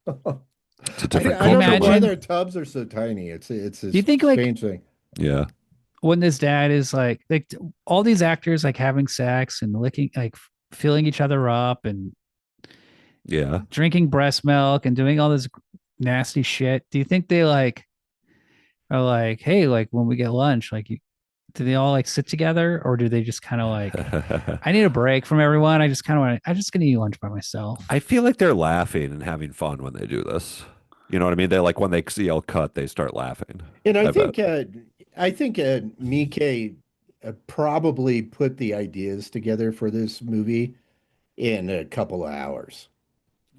It's a different I don't know culture. Imagine- why Mike. their tubs are so tiny. It's Do you think like strange thing. Yeah. when this dad is like all these actors like having sex and licking like filling each other up and Yeah. drinking breast milk and doing all this nasty shit? Do you think they like are like, hey, like when we get lunch, like do they all like sit together or do they just kind of like I need a break from everyone. I just kind of want to, I'm just gonna eat lunch by myself. I feel like they're laughing and having fun when they do this. You know what I mean? They like when they yell cut, they start laughing. And I bet. think Mike probably put the ideas together for this movie in a couple of hours.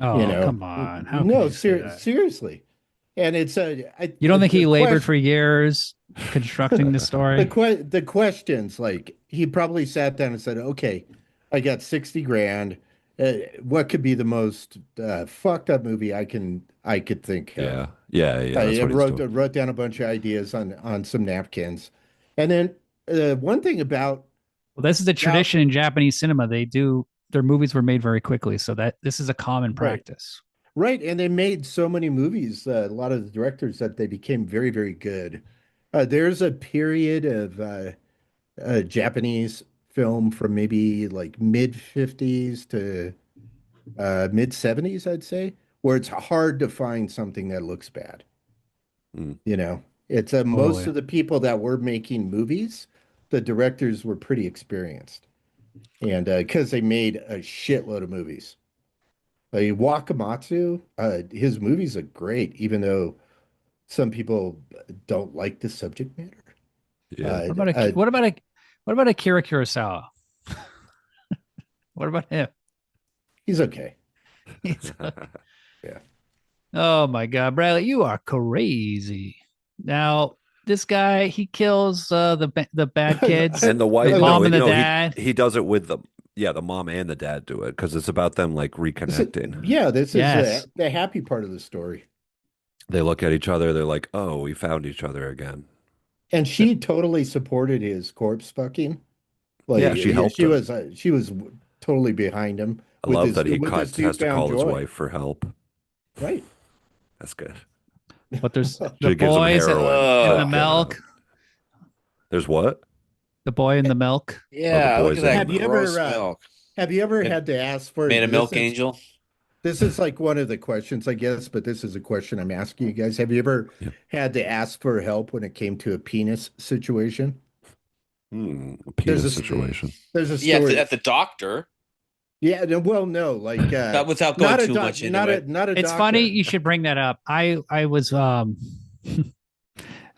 Oh, You know? come on. How can No, you say that? seriously. And it's You don't think he labored for years constructing the story? the questions, like he probably sat down and said, "Okay, I got 60 grand. What could be the most fucked up movie I could think of?" Yeah. Yeah. Yeah. That's I what he's doing. wrote down a bunch of ideas on some napkins, and then one thing about Well, this is a tradition in Japanese cinema. They do their movies were made very quickly, so that this is a common practice. right, and they made so many movies. A lot of the directors that they became very very good. There's a period of Japanese film from maybe like mid 50s to mid 70s, I'd say, where it's hard to find something that looks bad. Mm. You know, it's most of the people that were making movies, the directors were pretty experienced, and because they made a shitload of movies. Wakamatsu, his movies are great, even though some people don't like the subject matter. Yeah. What about Akira Kurosawa? What about him? He's okay. Yeah. Oh my God, Bradley, you are crazy. Now this guy, he kills the bad kids, And the wife, the mom no, and the no, dad. he does it with them. Yeah, the mom and the dad do it because it's about them like reconnecting. Yeah, this Yes. is the happy part of the story. They look at each other. They're like, "Oh, we found each other again." And she totally supported his corpse fucking. Like, Yeah, she helped she him. was totally behind him. I with love his- that he with his has to call newfound his joy. wife for help. Right. That's good. But there's the She gives him boys and heroin. the milk. There's what? The boy in the milk. Yeah, look poison. at that Have you gross ever, milk. Have you ever had to ask for Made a this milk is- angel. This is like one of the questions, I guess, but this is a question I'm asking you guys. Have you ever Yeah. had to ask for help when it came to a penis situation? A There's penis a- situation. There's a Yeah, story. at the doctor. Yeah, well, no, like Without going not a too doc- much into not it. not a It's doctor. funny you should bring that up. I was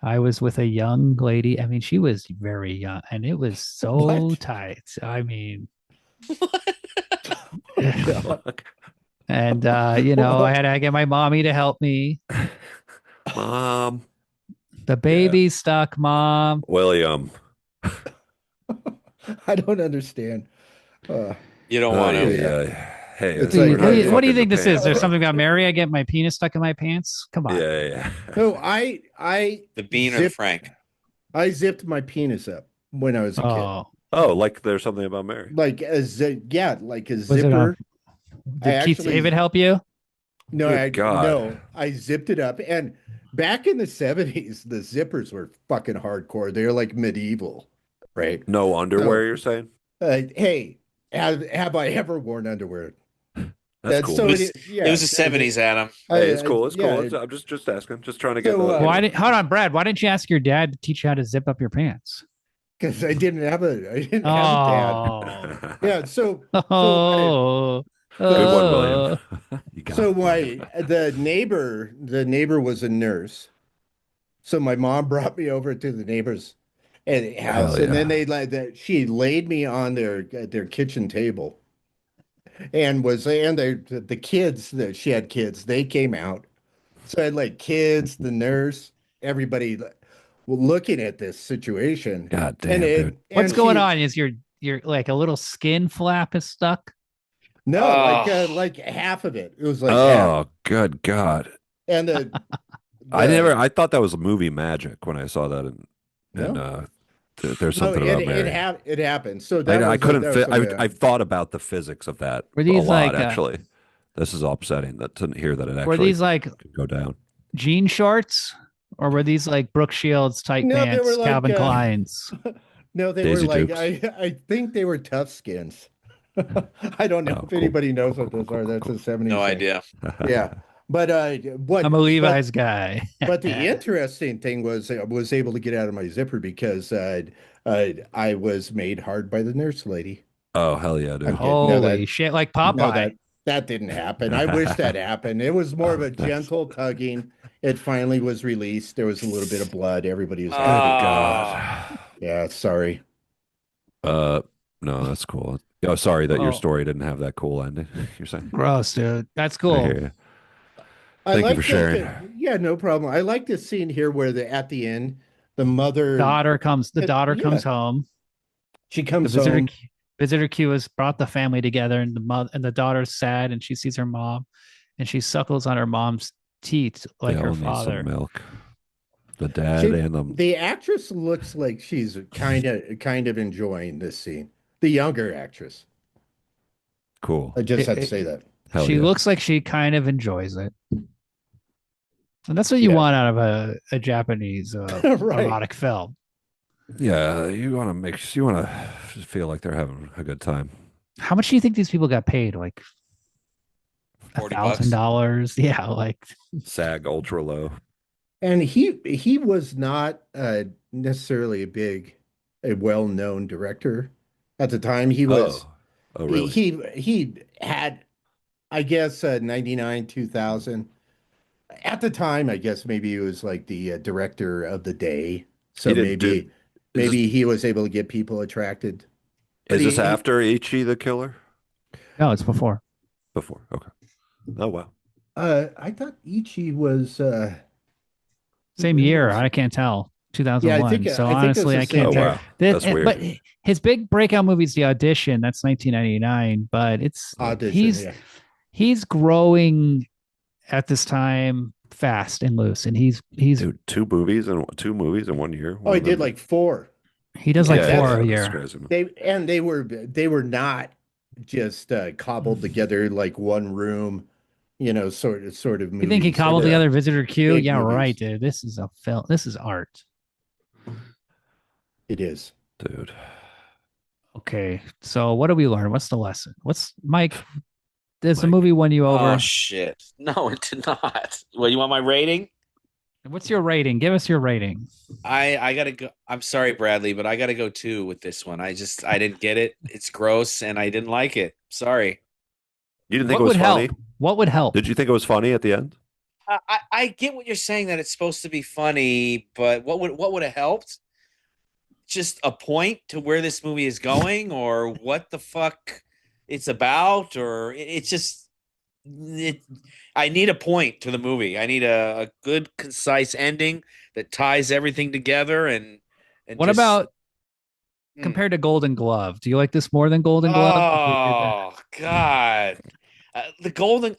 I was with a young lady. I mean, she was very young and it was so What? tight. I mean, Fuck. and you know, I had to get my mommy to help me. Mom, The baby's stuck, mom. William. I don't understand. You don't want to. yeah. Hey, It's we're like- not What do you fucking think this Japan. is? There's something about Mary? I get my penis stuck in my pants? Come on. Yeah, yeah. No, I The bean or the Zip- Frank? I zipped my penis up when I was a kid. Oh, Oh, like there's something about Mary. Like a like a was it zipper. did Keith actually- David help you? No, Good God. no, I zipped it up, and back in the 70s, the zippers were fucking hardcore. They were like medieval, right? No underwear, So, you're saying? hey, have I ever worn underwear? That's That's cool. so It it was is, it yeah. was the 70s, Adam. Hey, it's cool. It's Yeah. cool. I'm just asking. Just trying to get So, the, Why did hold on, Brad? Why didn't you ask your dad to teach you how to zip up your pants? because I didn't have a dad. Oh, Yeah. oh, Good one, William. oh. You got So it. the neighbor was a nurse. So my mom brought me over to the neighbor's house, Hell and then yeah. they like that. She laid me on their kitchen table, and the kids that she had kids. They came out, so I had like kids, the nurse, everybody looking at this situation, God and damn, dude. What's and going she on? Is your like a little skin flap is stuck? no Oh, like half of it. It was like half, Oh, good God. and the I thought that was movie magic when I saw that and no. there's No, something about Mary. it happened. So I couldn't that fit. was I've thought about the physics of that Were a these lot, like actually. This is upsetting that to hear that it were actually these like could go down. jean shorts, or were these like Brooke Shields tight no, they were pants, like Calvin Klein's? no, they were Daisy like Dukes. I think they were tough skins. I don't know Oh, if cool. anybody knows Cool, what cool, those cool, are. cool, That's cool, a no 70s thing. idea. Yeah. But I'm a Levi's guy. but the interesting thing was I was able to get out of my zipper because I was made hard by the nurse lady. Oh, hell yeah, I'm dude. kidding. No, Holy shit! Like no, Popeye. that didn't happen. I wish that happened. It was more of Oh, a nice. gentle tugging. It finally was released. There was a little bit of blood. Everybody was Good happy. Oh, God. Yeah, sorry. Uh, no, that's cool. Oh, sorry that your Well, story didn't have that cool ending. You're saying? gross, dude. That's I cool. hear you. I Thank you for like sharing. yeah, no problem. I like this scene here where at the end, the mother, The daughter yeah, comes home. she The comes home. visitor queue has brought the family together, and the daughter's sad, and she sees her mom, and she suckles on her mom's teeth They like her all need some father. milk. The dad She, and the the actress looks like she's kind of enjoying this scene. The younger actress. cool. I just It- had to it- say that. Hell she yeah. looks like she kind of enjoys it, and that's what you Yeah. want out of a Japanese Right. erotic film. Yeah, you want to feel like they're having a good time. How much do you think these people got paid? Like $40. $1,000? Yeah, like SAG ultra low. And he was not necessarily a well-known director at the time. He was Oh, oh, really? he had, I guess, 99, 2000. At the time, I guess maybe he was like the director of the day. He So didn't do. Is maybe he was able to get people attracted. But this after Ichi the Killer? no, it's before. Before. Okay. Oh wow. I thought Ichi was Same when year. was I can't tell. yeah, 2001. So I think it's honestly, the I can't same Oh tell. year. wow. That's But weird. his big breakout movie is The Audition. That's 1999. But Audition, yeah. he's growing at this time fast and loose, and he's Dude, two movies in 1 year. Oh, One he of did them- like four. he does like Yeah, four a that's year. crazy. They were not just cobbled together like one room, sort of You think he movies. cobbled They were together Visitor Q? big Yeah, right, movies. dude. This is a film. This is art. It is. Dude. Okay, so what do we learn? What's the lesson? What's Mike? Does the Mike. movie won you oh over? shit! No, it did not. Well, you want my rating? What's your rating? Give us your rating. I gotta go. I'm sorry, Bradley, but I gotta go 2 with this one. I didn't get it. It's gross, and I didn't like it. Sorry. You didn't think What it was would funny? help? What would help? Did you think it was funny at the end? I get what you're saying, that it's supposed to be funny, but what would have helped? Just a point to where this movie is going, or what the fuck it's about, or it's just it. I need a point to the movie. I need a good, concise ending that ties everything together, and What just, about Hmm. compared to Golden Glove? Do you like this more than Golden Glove? Oh God, the Golden.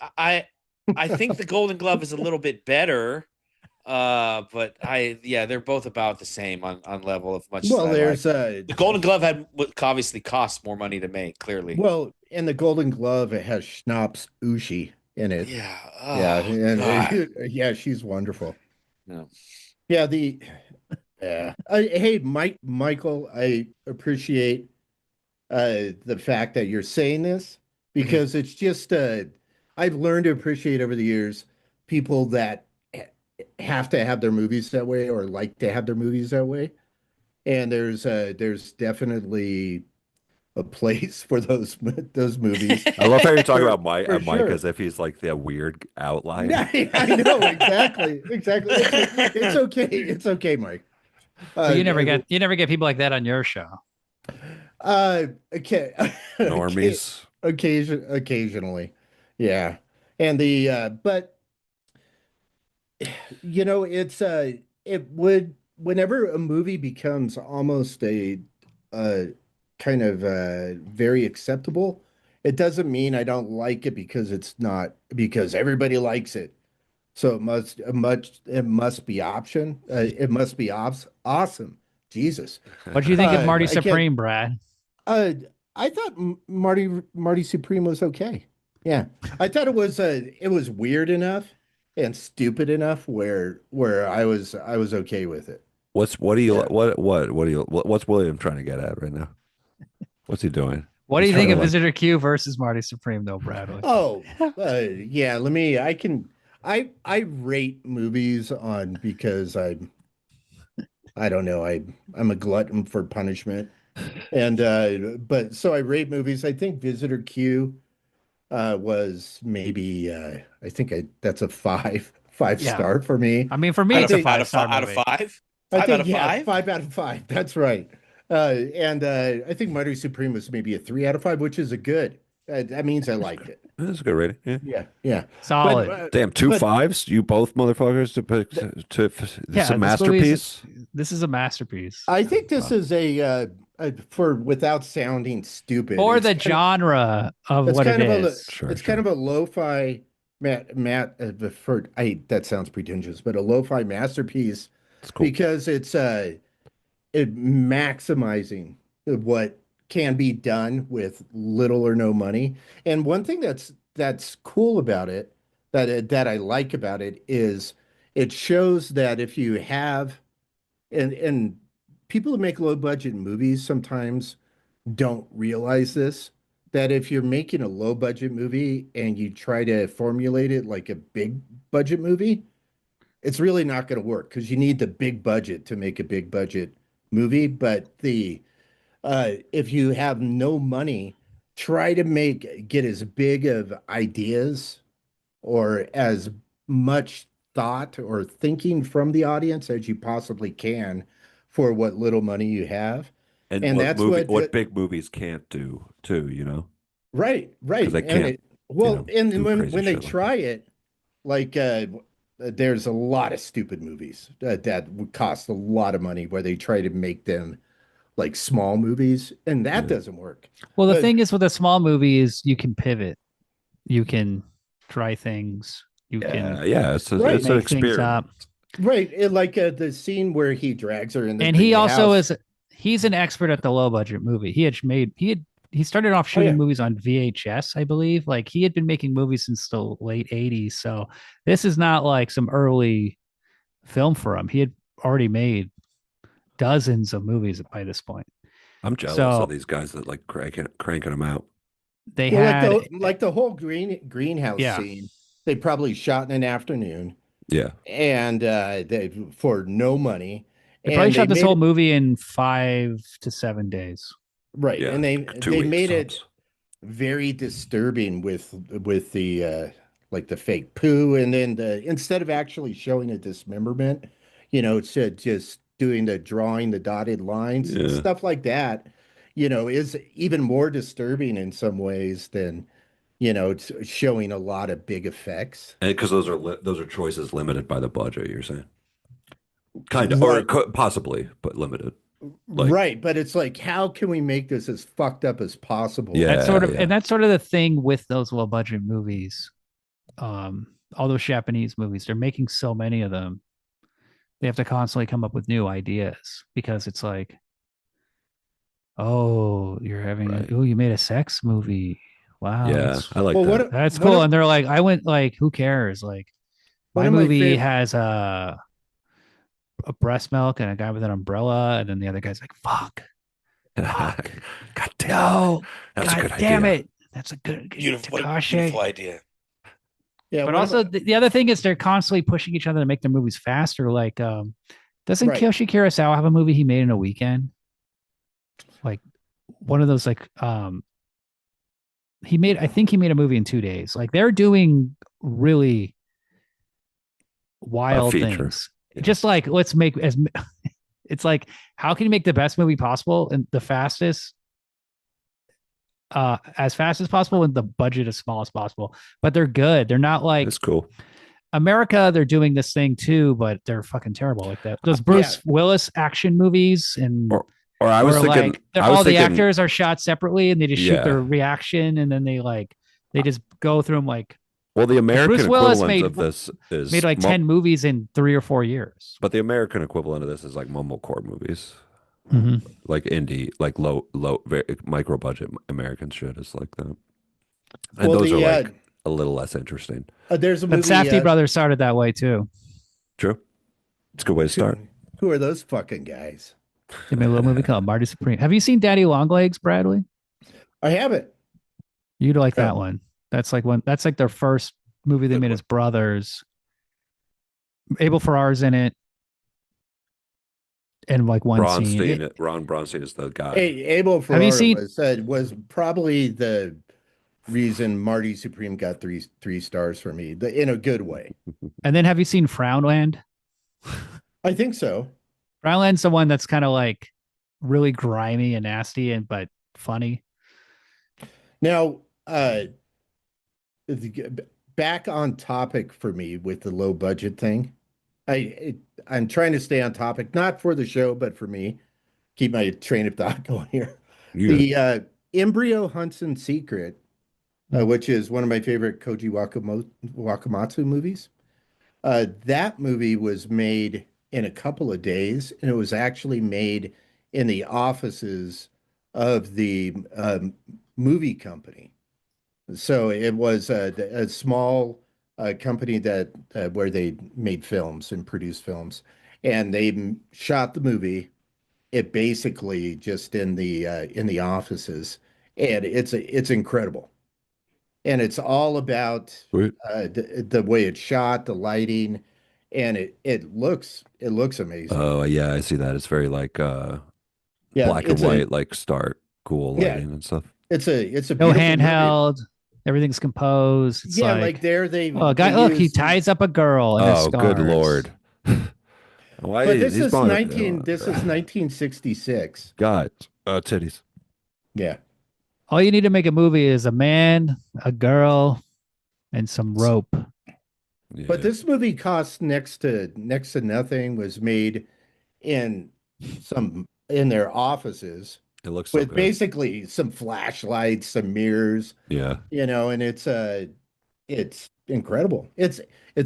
I think the Golden Glove is a little bit better. But yeah, they're both about the same on level of much as Well, I like. there's The Golden Glove had what obviously cost more money to make, clearly. and the Golden Glove, it has Schnapps Ushi in it. Yeah. Yeah, Oh and God. yeah, she's wonderful. No. Yeah, hey, Michael, I appreciate the fact that you're saying this Mhm. because it's just I've learned to appreciate over the years people that have to have their movies that way or like to have their movies that way. And there's definitely a place for those movies I love how you're talking for about Mike, for Mike sure. as if he's like the weird outlier. Yeah, I know exactly, exactly. It's okay. It's okay, Mike. But Uh, you never get people like that on your show. okay, okay, Normies. occasionally, yeah. And but it's it would whenever a movie becomes almost a kind of very acceptable, it doesn't mean I don't like it because it's not because everybody likes it. So it must be it must be awesome. Jesus. What do you think of Marty I can't Supreme, Brad? uh I thought Marty Supreme was okay. Yeah. I thought it was weird enough and stupid enough where I was okay with it. What do you Yeah. what's William trying to get at right now? What's he doing? What do He's you trying think to of like Visitor Q versus Marty Supreme, though, Bradley? Oh, yeah, I rate movies on because I don't know, I'm a glutton for punishment. And but so I rate movies. I think Visitor Q was maybe I think that's a five Yeah. star for me. I mean, for me, I Out it's a of think out of five-star five out of movie. five? Five out of yeah, five? 5 out of 5. That's right. And I think Marty Supreme was maybe a 3 out of 5, which is a good. That means I liked it. that's a good rating. Yeah. Yeah, yeah. But Solid. Damn, two but fives? You both motherfuckers to pick th this is a Yeah, masterpiece? this is a masterpiece. I think this is for without sounding stupid. For the genre of It's what it kind of is. Sure, it's kind sure. of a lo-fi for that sounds pretentious, but a lo-fi masterpiece It's cool. because it's it maximizing what can be done with little or no money. And one thing that's cool about it that I like about it is it shows that if you have and people who make low budget movies sometimes don't realize this, that if you're making a low budget movie and you try to formulate it like a big budget movie, it's really not going to work because you need the big budget to make a big budget movie. But the if you have no money, try to get as big of ideas or as much thought or thinking from the audience as you possibly can for what little money you have. And And that's what big movies can't do too, you know? right, Because right. they And can't, it well, and do crazy when they shit like that. try it, like there's a lot of stupid movies that would cost a lot of money where they try to make them like small movies, and that Yeah. doesn't work. Well, the Uh, thing is with a small movie is you can pivot. You can try things. You can Yeah, yeah, right, it's an make things experiment. up. right. Like the scene where he drags her And in he the also house. is he's an expert at the low budget movie. He started off Oh shooting yeah, movies on VHS, I believe. Like he had been making movies since the late 80s. So this is not like some early film for him. He had already made dozens of movies by this point. I'm jealous of So these guys that like cranking them out. they well, had like the whole greenhouse yeah, scene, they probably shot in an afternoon, Yeah. and they for no money, they probably and they shot this whole made movie in 5 to 7 days. right, Yeah. and 2 weeks made it tops. very disturbing with the like the fake poo, and then instead of actually showing a dismemberment, it's just doing the drawing the dotted lines Yeah. stuff like that, is even more disturbing in some ways than it's showing a lot of big effects. And because those are choices limited by the budget, you're saying. Kind of, or Right, possibly, but limited. Like, right, but it's like how can we make this as fucked up as possible? yeah, yeah. That's sort of the thing with those low budget movies. All those Japanese movies, they're making so many of them. They have to constantly come up with new ideas because it's like, oh, Right. you made a sex movie. Wow, Yeah, I like Well, that. that's one cool. of And they're like, I went like, who cares? Like one my of my movie favorite has a a breast milk and a guy with an umbrella, and then the other guy's like, "Fuck, fuck, God damn. no, That's a God good damn idea. it, that's a good Beautiful, what a Takashi." beautiful idea. Yeah, But one of also my- the other thing is they're constantly pushing each other to make their movies faster. Like, doesn't Right. Kiyoshi Kurosawa have a movie he made in a weekend? Like one of those, like, I think he made a movie in 2 days. Like they're doing really wild feature. things. Yeah. Just like, let's make as it's like, how can you make the best movie possible and the fastest, as fast as possible and the budget as small as possible? But they're good. They're not like It's cool. America. They're doing this thing too, but they're fucking terrible like that. Those Bruce Willis action movies, and Or I was thinking, like all the actors are shot separately and they just shoot their reaction, and then they just go through them like. Well, the American Bruce Willis equivalent of this is made like 10 movies in 3 or 4 years. But the American equivalent of this is like mumblecore movies, Mm-hmm. like indie, like low, very micro budget American shit is like that, and those are like a little less interesting. There's a movie. But Safdie Brothers started that way too. True, it's a good way to start. Who are those fucking guys? They made a little movie called Marty Supreme. Have you seen Daddy Longlegs, Bradley? I haven't. You'd like that one. That's like their first movie they made as brothers. Abel Ferrara's in it. And like one scene. Ron Bronstein is the guy. Hey, Abel Ferrara Have you seen, was probably the reason Marty Supreme got three stars for me, in a good way. And then have you seen Frownland? I think so. Frownland's the one that's kind of like really grimy and nasty but funny. Now, back on topic for me with the low budget thing. I'm trying to stay on topic, not for the show, but for me. Keep my train of thought going here. Yeah. The Embryo Hunts Secret, which is one of my favorite Koji Wakamatsu movies. That movie was made in a couple of days, and it was actually made in the offices of the movie company. So it was a small company that where they made films and produced films, and they shot the movie. It basically just in the offices, and it's incredible, and it's all about the way it's shot, the lighting, and it looks amazing. Oh yeah, I see that. It's very like black and white, like stark, cool lighting and stuff. It's a no handheld. Movie. Everything's composed. It's like there they. Oh, guy! Look, he ties up a girl. Oh, good lord! Why? But this is 1966. God, titties. Yeah. All you need to make a movie is a man, a girl, and some rope. Yeah. But this movie cost next to nothing. Was made in their offices. It looks with basically some flashlights, some mirrors. Yeah. And it's incredible. It's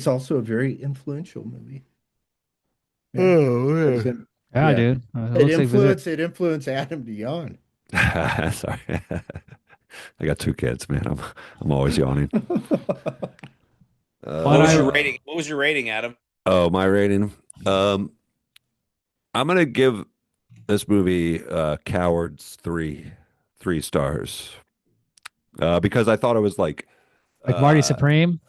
also a very influential movie. Yeah. Oh, yeah, dude. It influenced Adam Beyond. Sorry. I got 2 kids, man. I'm always yawning. What was your rating? What was your rating, Adam? Oh, my rating. I'm gonna give this movie Cowards 3 stars. Because I thought it was like Marty Supreme.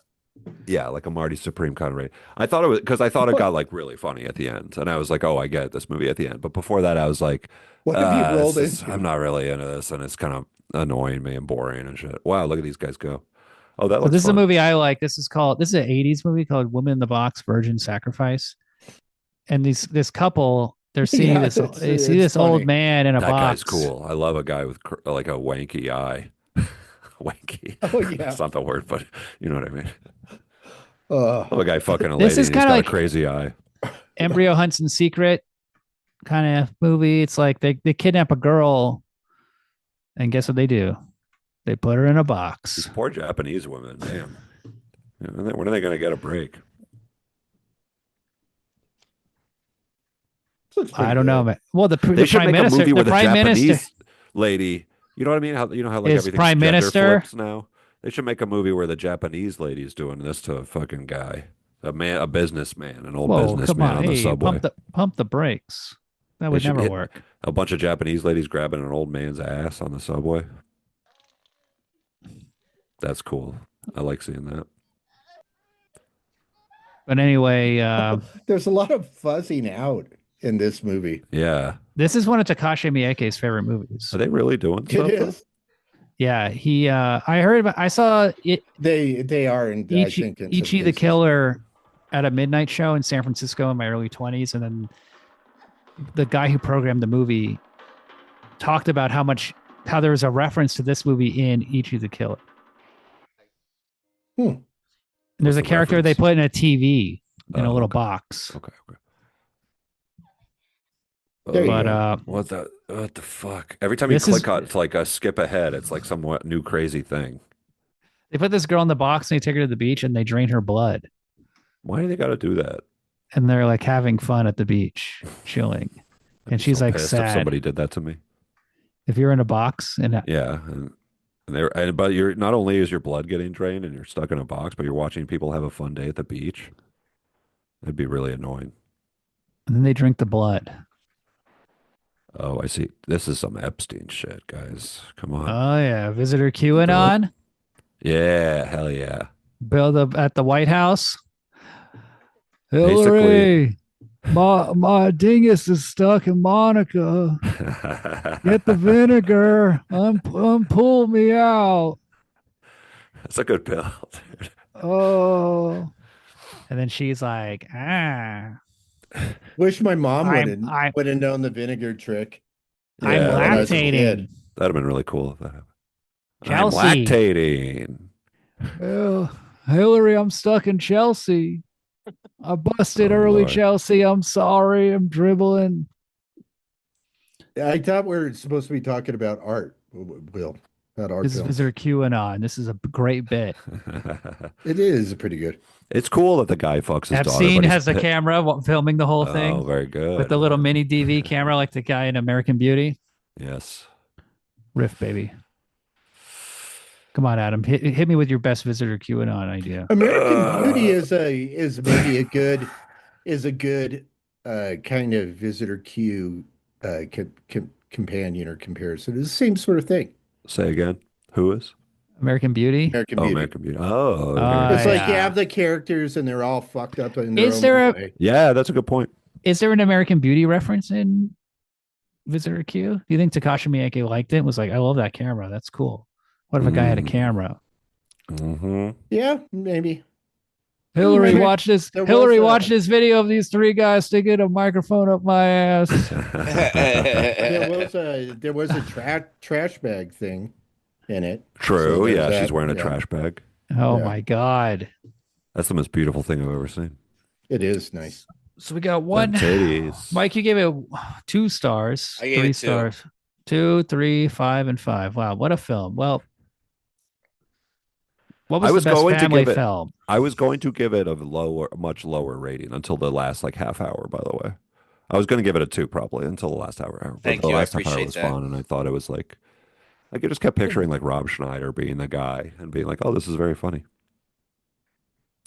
Yeah, like a Marty Supreme kind of rate. I thought it was because I thought it got like really funny at the end, and I was like, "Oh, I get this movie at the end." But before that, I was like, "What have you rolled into?" I'm not really into this, and it's kind of annoying me and boring and shit. Wow, look at these guys go! Oh, that looks this fun. is a movie I like. This is an '80s movie called "Woman in the Box: Virgin Sacrifice," and this couple they're seeing this old man in a box. That guy's cool. I love a guy with like a wanky eye. Wanky. Oh yeah, it's not the word, but you know what I mean. A guy fucking a lady. This is kind of like a crazy eye. Embryo Hunts in Secret kind of movie. It's like they kidnap a girl, and guess what they do? They put her in a box. These poor Japanese women, man. When are they going to get a break? I don't know, man. Well, the prime minister, the prime Japanese lady. You know what I mean? How like is everything's prime gender minister flips now. They should make a movie where the Japanese lady is doing this to a fucking guy. A businessman, an old Whoa, come businessman on. on the Hey, subway. pump the brakes. That They would should never hit work. a bunch of Japanese ladies grabbing an old man's ass on the subway. That's cool. I like seeing that. But anyway, There's a lot of fuzzing out in this movie. Yeah. this is one of Takashi Miike's favorite movies. Are they really doing It stuff? is. Yeah, he I saw it They are, and I think in some Ichi the cases. Killer at a midnight show in San Francisco in my early 20s, and then the guy who programmed the movie talked about how there was a reference to this movie in Ichi the Killer. Hmm. And there's What's a the character they reference? put in a TV in a Oh, little okay. box. Okay. There you But go. What the fuck? Every time you This is- click on to like a skip ahead, it's like some new crazy thing. they put this girl in the box and they take her to the beach and they drain her blood. Why do they got to do that? And they're like having fun at the beach, chilling. I'd And be she's so like pissed sad. if somebody did that to me. If you're in a box and Yeah, but you're not only is your blood getting drained and you're stuck in a box, but you're watching people have a fun day at the beach. It'd be really annoying. then they drink the blood. Oh, I see. This is some Epstein shit, guys. Come on. Oh yeah, visitor QAnon. Yeah, hell yeah. Build up at the White House. Basically- Hillary, my dingus is stuck in Monica. Get the vinegar. Pull me out. That's a good pill. Dude. Oh. And then she's like, Wish my mom I'm- would have known the vinegar trick. I'm Yeah, when I was a lactating. kid. That'd have been really cool if that happened. Chelsea. I'm lactating. Oh, Hillary, I'm stuck in Chelsea. I busted Oh, early, Lord. Chelsea. I'm sorry. I'm dribbling. I thought we were supposed to be talking about art, Will, not art This is films. visitor QAnon. This is a great bit. It is pretty good. It's cool that the guy fucks his daughter. Epstein but he's has a pi- camera filming the whole Oh, thing very good. with the little mini DV camera, like the guy in American Beauty. Yes. Riff, baby. Come on, Adam. Hit me with your best visitor QAnon idea. American Beauty is maybe a good kind of visitor cue companion or comparison. It's the same sort of thing. Say again. Who is? American Beauty. American Oh, Beauty. American Beauty. Oh, It's Oh, like you yeah. have the characters and they're all fucked up in their Is own there a- way. yeah, that's a good point. Is there an American Beauty reference in Visitor Q? Do you think Takashi Miike liked it? Was like, I love that camera. That's cool. What if a guy had a camera? Mm-hmm. Yeah, maybe. Hillary, Maybe. watch this. There was Hillary, a- watch this video of these three guys sticking a microphone up my ass. There was a trash bag thing in it. True. So there's Yeah, that, she's wearing a yeah. trash bag. Oh Yeah. my God. That's the most beautiful thing I've ever seen. It is nice. So we got one. Them titties. Mike, you gave it 2 stars. I gave 3 it 2. stars. 2, 3, 5, and 5. Wow, what a film. Well, what was, I was the best going to family give it- film? I was going to give it a much lower rating until the last like half hour, by the way. I was going to give it a 2 probably until the last hour. But Thank the you, I last half hour appreciate was that. fun, and I thought it was like I just kept picturing like Rob Schneider being the guy and being like, "Oh, this is very funny."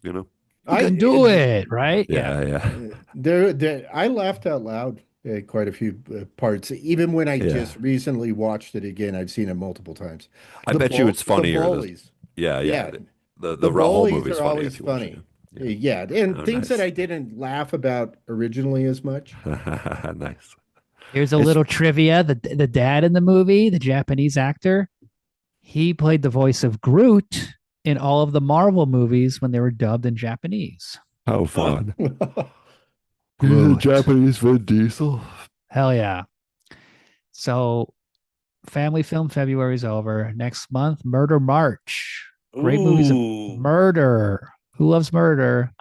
You know? You can do it, right? Yeah. I laughed out loud at quite a few parts. Even when I Yeah. just recently watched it again, I've seen it multiple times. I bet you it's funnier. The bullies. Yeah. Yeah. The The whole bullies movie's are funny always if you watch funny. it. Yeah, and Oh, things nice. that I didn't laugh about originally as much. Nice. Here's a It's- little trivia. The dad in the movie, the Japanese actor, he played the voice of Groot in all of the Marvel movies when they were dubbed in Japanese. How fun. Groot. Japanese Vin Diesel. Hell yeah. So Family Film February is over. Next month, Murder March. Great movies of Ooh, murder. Who loves murder?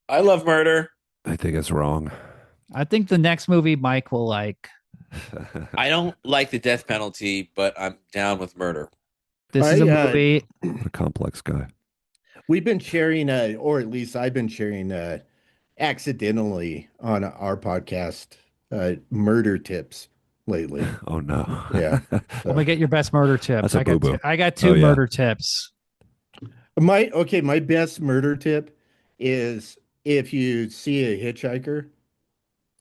I love murder. I think it's wrong. I think the next movie Mike will like. I don't like the death penalty, but I'm down with murder. This is a I, movie. What a complex guy. We've been sharing, or at least I've been sharing accidentally on our podcast, murder tips lately. Oh no. Yeah. Let me get your best murder tips. That's a I got boo-boo. I got 2 Oh, yeah. murder tips. My best murder tip is if you see a hitchhiker,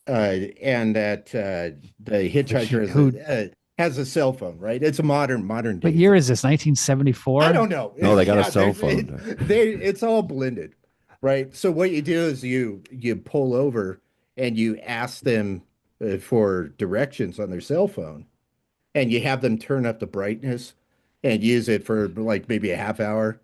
and that the hitchhiker has a cell phone, right? It's a modern day. What year is this? 1974? I don't know. No, they got a cell phone. It's all blended, right? So what you do is you pull over and you ask them for directions on their cell phone, and you have them turn up the brightness and use it for like maybe a half hour,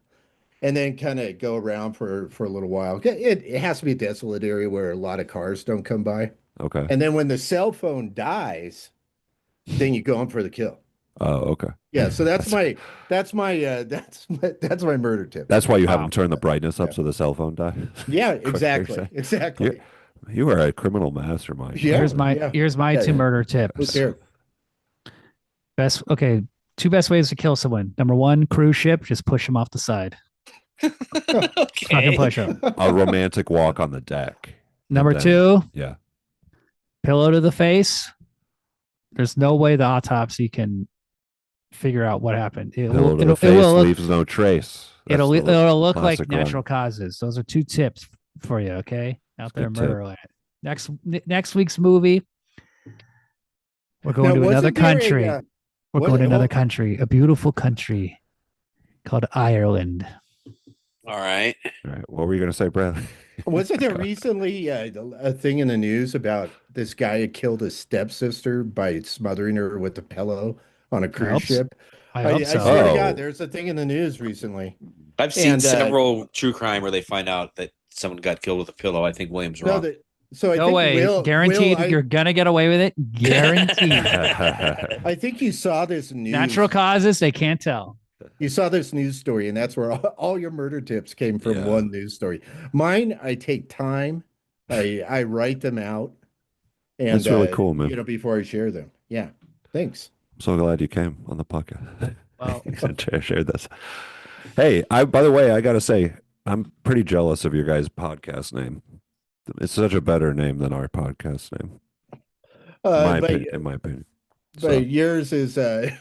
and then kind of go around for a little while. It has to be a desolate area where a lot of cars don't come by. Okay. And then when the cell phone dies, then you go in for the kill. Oh, okay. Yeah, so that's my murder tip. That's why you have them turn the brightness up so the cell phone dies. Yeah, exactly. You are a criminal mastermind. Yeah, here's my two murder tips. Two best ways to kill someone. Number one, cruise ship, just push them off the side. Fucking push them. A romantic walk on the deck. Number two, yeah, pillow to the face. There's no way the autopsy can figure out what happened. Pillow to the face leaves no trace. It'll look like natural causes. Those are two tips for you, okay? Out there in Murderland. Next week's movie, we're going to another country. We're going to another country, a beautiful country called Ireland. All right. What were you going to say, Brad? Wasn't there recently a thing in the news about this guy who killed his stepsister by smothering her with a pillow on a cruise ship? I hope so. I swear to God, there's a thing in the news recently. I've seen several true crime where they find out that someone got killed with a pillow. I think William's wrong. No way. Guaranteed you're going to get away with it. Guaranteed. I think you saw this news. Natural causes, they can't tell. You saw this news story, and that's where all your murder tips came from. One news story. Mine, I take time. I write them out. And that's really cool, man. Before I share them. Yeah. Thanks. I'm so glad you came on the podcast. Well, shared this. Hey, by the way, I got to say, I'm pretty jealous of your guys' podcast name. It's such a better name than our podcast name. In my opinion. But yours is I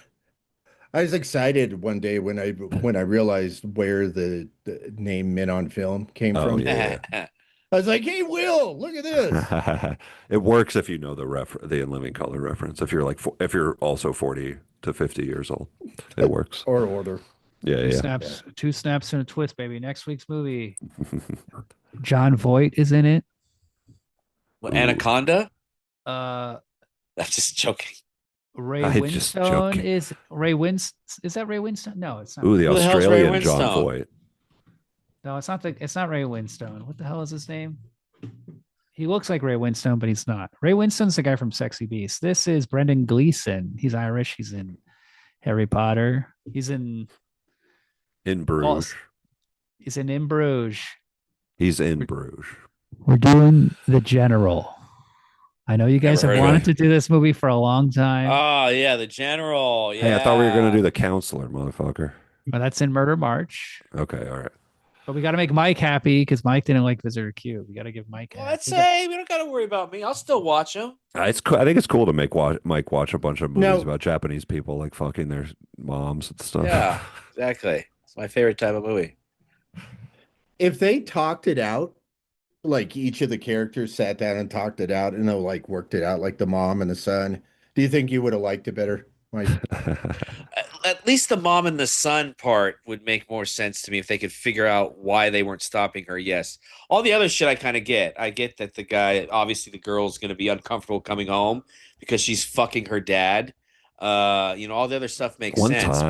was excited one day when I realized where the name Men on Film came from. Yeah. I was like, "Hey, Will, look at this." It works if you know the In Living Color reference. If you're also 40 to 50 years old, it works. Or older. Yeah. Two snaps and a twist, baby. Next week's movie. John Voight is in it. What, Anaconda? I'm just joking. Ray Winstone is Ray Winstone. Is that Ray Winstone? No, it's not. Ooh, the Australian John Voight. No, it's not Ray Winstone. What the hell is his name? He looks like Ray Winstone, but he's not. Ray Winstone's the guy from Sexy Beast. This is Brendan Gleeson. He's Irish. He's in Harry Potter. He's in Bruges. He's in Bruges. He's in Bruges. We're doing The General. I know you guys have wanted to do this movie for a long time. Oh, yeah, The General. Yeah. Hey, I thought we were going to do The Counselor, motherfucker. Well, that's in Murder March. Okay, all right. But we got to make Mike happy because Mike didn't like Visitor Q. We got to give Mike. Let's say we don't got to worry about me. I'll still watch him. It's cool. I think it's cool to make Mike watch a bunch of movies about Japanese people like fucking their moms and stuff. Yeah, exactly. It's my favorite type of movie. If they talked it out, like each of the characters sat down and talked it out, and they like worked it out, like the mom and the son, do you think you would have liked it better, Mike? At least the mom and the son part would make more sense to me if they could figure out why they weren't stopping her. Yes. All the other shit I kind of get. I get that the guy, obviously the girl's going to be uncomfortable coming home because she's fucking her dad. All the other stuff makes sense.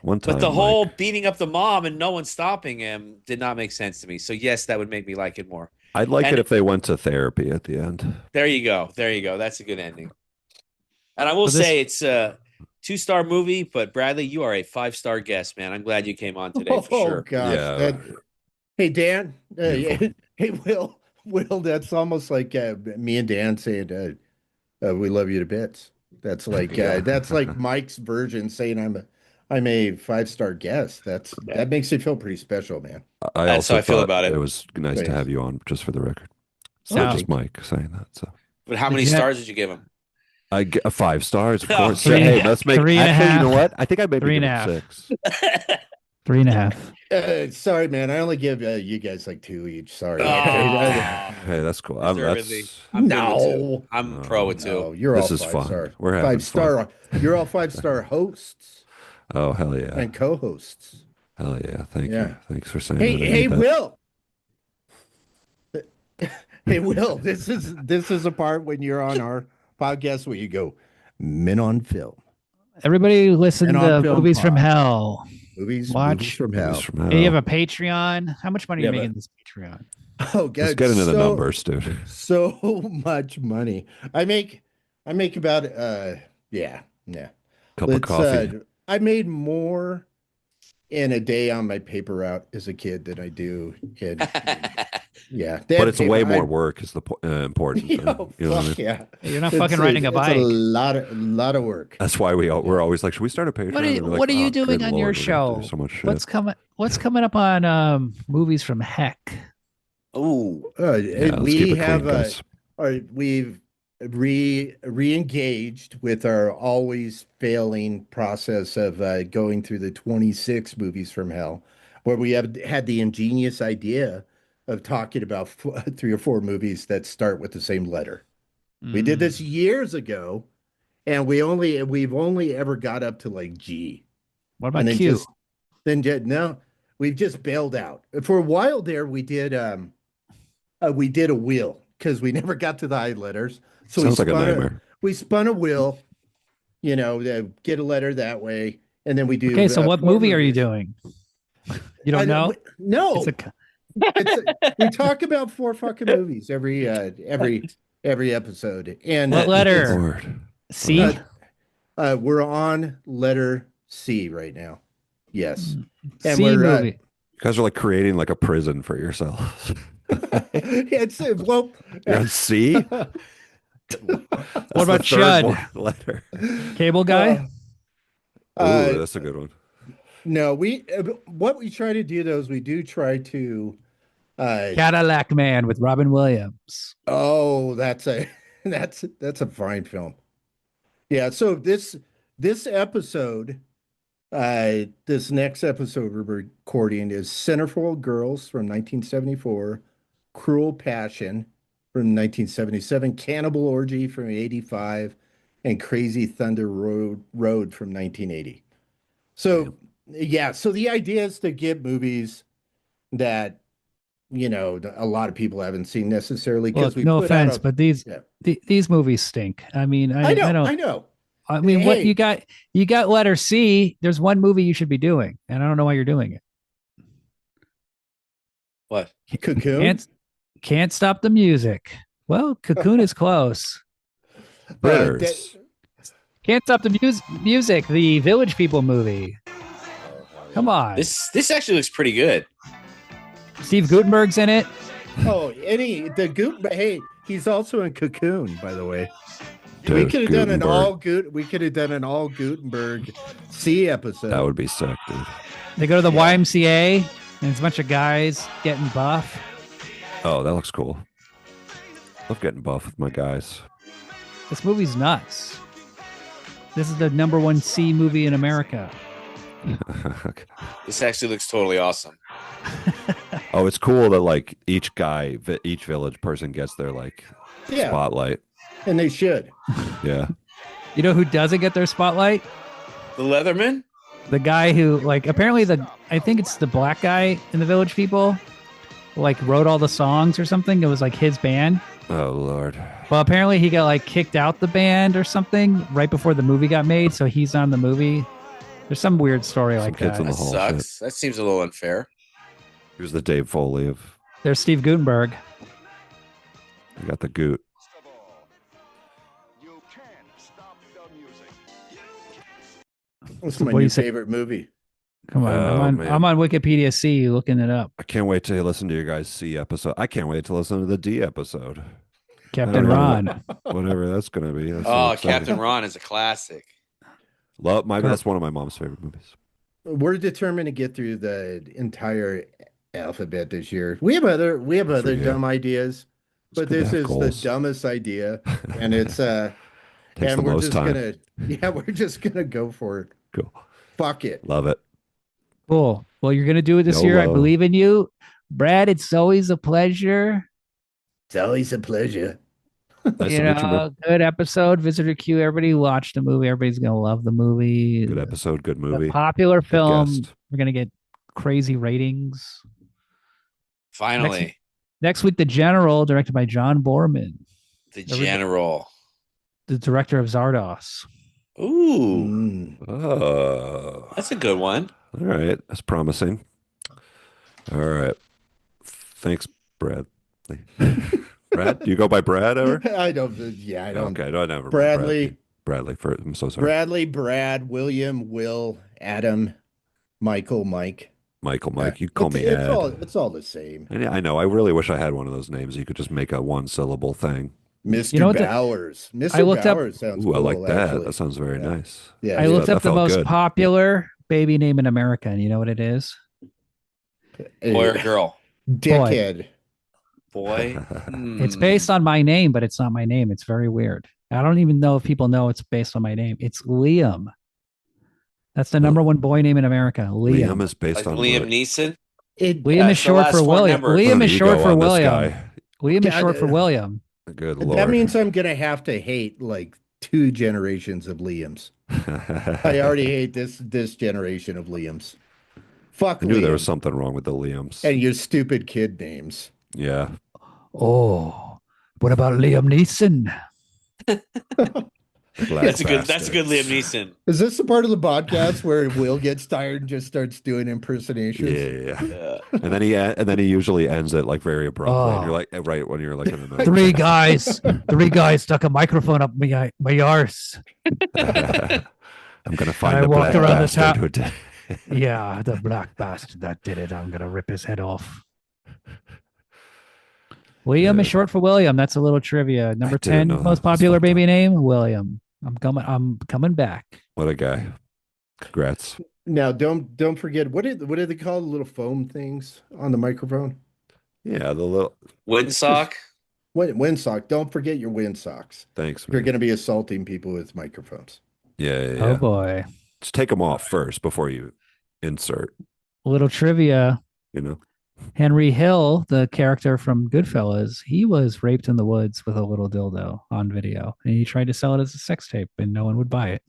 One time. But the whole beating up the mom and no one stopping him did not make sense to me. So yes, that would make me like it more. I'd like it if they went to therapy at the end. There you go. That's a good ending. And I will say it's a 2-star movie, but Bradley, you are a 5-star guest, man. I'm glad you came on today for sure. Oh gosh. Yeah. Hey Dan. Hey Will. That's almost like me and Dan saying we love you to bits. That's like that's like Mike's version saying I'm a 5-star guest. That makes me feel pretty special, man. That's how I feel about it. It was nice to have you on, just for the record. So just Mike saying that. So, but how many stars did you give him? I get 5 stars, of course. Three, hey, let's make. 3.5. Actually, you know what? I think I made 3.5. 6. 3.5. Sorry, man. I only give you guys like 2 each. Sorry. Oh, Hey, that's cool. deservedly. That's I'm good with 2. No. I'm pro with 2. No, you're all this is 5 fun. star. We're having 5-star. You're all 5-star hosts Oh, hell yeah. and co-hosts. Hell yeah. Thank Yeah. you. Thanks for saying Hey, that. I hey, need that. Will. Hey, Will. This is a part when you're on our podcast where you go, Men on Film. Everybody listen And on to film Movies from pod. Hell. Movies Watch. from Movies hell. from hell. Hey, you have a Patreon. How much money are Yeah, you making but- this Patreon? Oh, God. Let's get into the numbers, dude. So much money. I make about yeah. Cup of coffee. I made more in a day on my paper route as a kid than I do in yeah. But it's way more work is the important thing. Yo, You know what I fuck mean? yeah. You're not fucking riding a bike. It's a lot of work. That's why we're always like, should we start a Patreon? What are, And we're what like, are you "Oh, doing good on Lord, your we're gonna show? do so much shit." What's coming up on Movies from Heck? Ooh. Yeah, let's keep We it have clean, guys. we've re-engaged with our always failing process of going through the 26 movies from hell, where we have had the ingenious idea of talking about 3 or 4 movies that start with the same letter. We did this years ago, and we've only ever got up to like G. What about And then Q? no, we've just bailed out. For a while there, we did a wheel because we never got to the high letters. So Sounds like a nightmare. we spun a wheel, to get a letter that way, and then we do. Okay, so what 4 movie are you movies. doing? You don't know? No, It's we talk about 4 fucking movies every episode. And What letter? Lord. C. we're on letter C right now. Yes, and C we're movie. You guys are like creating like a prison for yourselves. it's well. You're on C? What about Chud? Letter. Cable guy? Ooh, that's a good one. No, what we try to do though is we do try to Cadillac Man with Robin Williams. oh, that's a fine film. Yeah, so this episode this next episode we're recording is Centerfold Girls from 1974, Cruel Passion from 1977, Cannibal Orgy from 85, and Crazy Thunder Road from 1980. So yeah, so the idea is to get movies that a lot of people haven't seen necessarily because Look, no offense, but these movies stink. I mean, I know. I mean, Hey. what you got letter C. There's one movie you should be doing, and I don't know why you're doing it. What? Cocoon? Can't stop the music. Well, Cocoon is close. Bitters. Can't stop the music. The Village People movie. Come on. This actually looks pretty good. Steve Gutenberg's in it. Oh, hey, he's also in Cocoon, by the way. Dude, we could have done Gutenberg. an all Gutenberg C episode. That would be sick, dude. They go to the YMCA, and it's a bunch of guys getting buff. Oh, that looks cool. Love getting buff with my guys. This movie's nuts. This is the #1 C movie in America. This actually looks totally awesome. Oh, it's cool that like each village person gets their like spotlight. And they should. Yeah. You know who doesn't get their spotlight? The Leatherman? The guy who, like, apparently I think it's the black guy in the Village People, like, wrote all the songs or something. It was like his band. Oh, Lord. Well, apparently he got like kicked out the band or something right before the movie got made. So he's on the movie. There's some weird story like kids that. in the That hall sucks. shit. That seems a little unfair. He was the Dave Foley of. There's Steve Gutenberg. You got the goot. What's my What do you new say? favorite movie? Come on, Oh, man. I'm on Wikipedia C looking it up. I can't wait to listen to your guys' C episode. I can't wait to listen to the D episode. Captain I don't know. Ron. Whatever that's going to be. That's so Oh, exciting. Captain Ron is a classic. That's one of my mom's favorite movies. We're determined to get through the entire alphabet this year. We have other you. dumb ideas, but good to this have is goals. the dumbest idea, and it's Takes and the we're most just time. we're just gonna go for it. Cool. Fuck it. Love it. Cool. Well, you're gonna do it this year. I YOLO. believe in you, Brad. It's always a pleasure. It's always a pleasure. Nice to meet you, man. Good episode. Visitor Q. Everybody watch the movie. Everybody's gonna love the movie. Good episode, good A movie. popular Good film. guest. We're gonna get crazy ratings. Finally, Next week, The General, directed by John Borman, the general. the director of Zardos. Ooh, Mm. Oh, that's a good one. all right. That's promising. All right. Thanks, Brad. Brad? Do you go by Brad ever? I don't. Yeah, I don't. Okay, no, I never. Bradley, Bradley. I'm so sorry. Bradley, Brad, William, Will, Adam, Michael, Mike. Michael, Mike. You call me it's Ed. it's all the same. And yeah, I know. I really wish I had one of those names. You could just make a one-syllable thing. Mr. You know what Bowers. Mr. I looked up- Bowers sounds Ooh, cool. I like that. Actually. That sounds very Yeah. nice. Yeah, I looked that up the felt most good. popular baby name in America, and you know what it is? Boy or girl? Dickhead. Boy. It's based on my name, but it's not my name. It's very weird. I don't even know if people know it's based on my name. It's Liam. That's the number one boy name in America. Liam. Liam is based Like on Liam what? Neeson. Liam Yeah, is it's the short last for four William. numbers. Liam is Ego short for on this William. guy. Liam is God, short for William. Good lord. That means I'm gonna have to hate like 2 generations of Liams. I already hate this generation of Liams. Fuck I knew Liam there was something wrong with the Liams. and your stupid kid names. Yeah. Oh, what about Liam Neeson? That's a good Liam Neeson. Is this the part of the podcast where Will gets tired and just starts doing impersonations? Yeah. Yeah. And then he usually ends it like very abruptly. Oh. And you're like, right when you're like in the middle. Three guys stuck a microphone up my arse. I'm gonna I find the walked black around the bastard top. who did. Yeah, the black bastard that did it. I'm gonna rip his head off. William is short for William. That's a little trivia. Number didn't 10 know that. most popular baby name, William. I'm coming back. What a guy. Congrats. Now don't forget what do they call the little foam things on the microphone? Yeah, the little Windsock. Windsock. Don't forget your windsocks. thanks, You're man. going to be assaulting people with microphones. Yeah. Oh boy. Just take them off first before you insert, A little trivia. you know. Henry Hill, the character from Goodfellas, he was raped in the woods with a little dildo on video. And he tried to sell it as a sex tape and no one would buy it.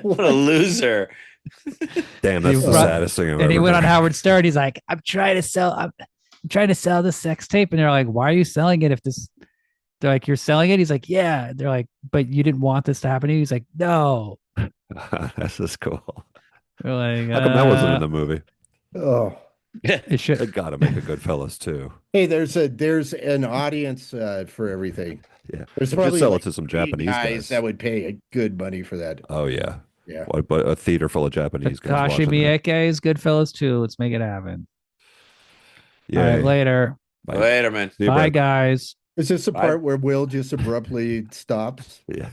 What a loser. Damn, that's He the brought- saddest thing I've And he ever went on heard. Howard Stern. He's like, I'm trying to sell this sex tape. And they're like, why are you selling it they're like, you're selling it? He's like, yeah. They're like, but you didn't want this to happen to you? He's like, no. That's just cool. They're like, How come that wasn't in the movie? Oh. it They should. gotta make a Goodfellas too. Hey, there's an audience for everything. Yeah. There's They should probably sell like it to some 8 Japanese guys. that would pay a good money for that. Oh yeah. Yeah. But a theater full of Japanese guys Takashi watching that. Miike is Goodfellas too. Let's make it happen. Yeah. All right, later. Bye. Later, man. See you, Bye, Brad. guys. Is this the Bye. part where Will just abruptly stops? Yeah.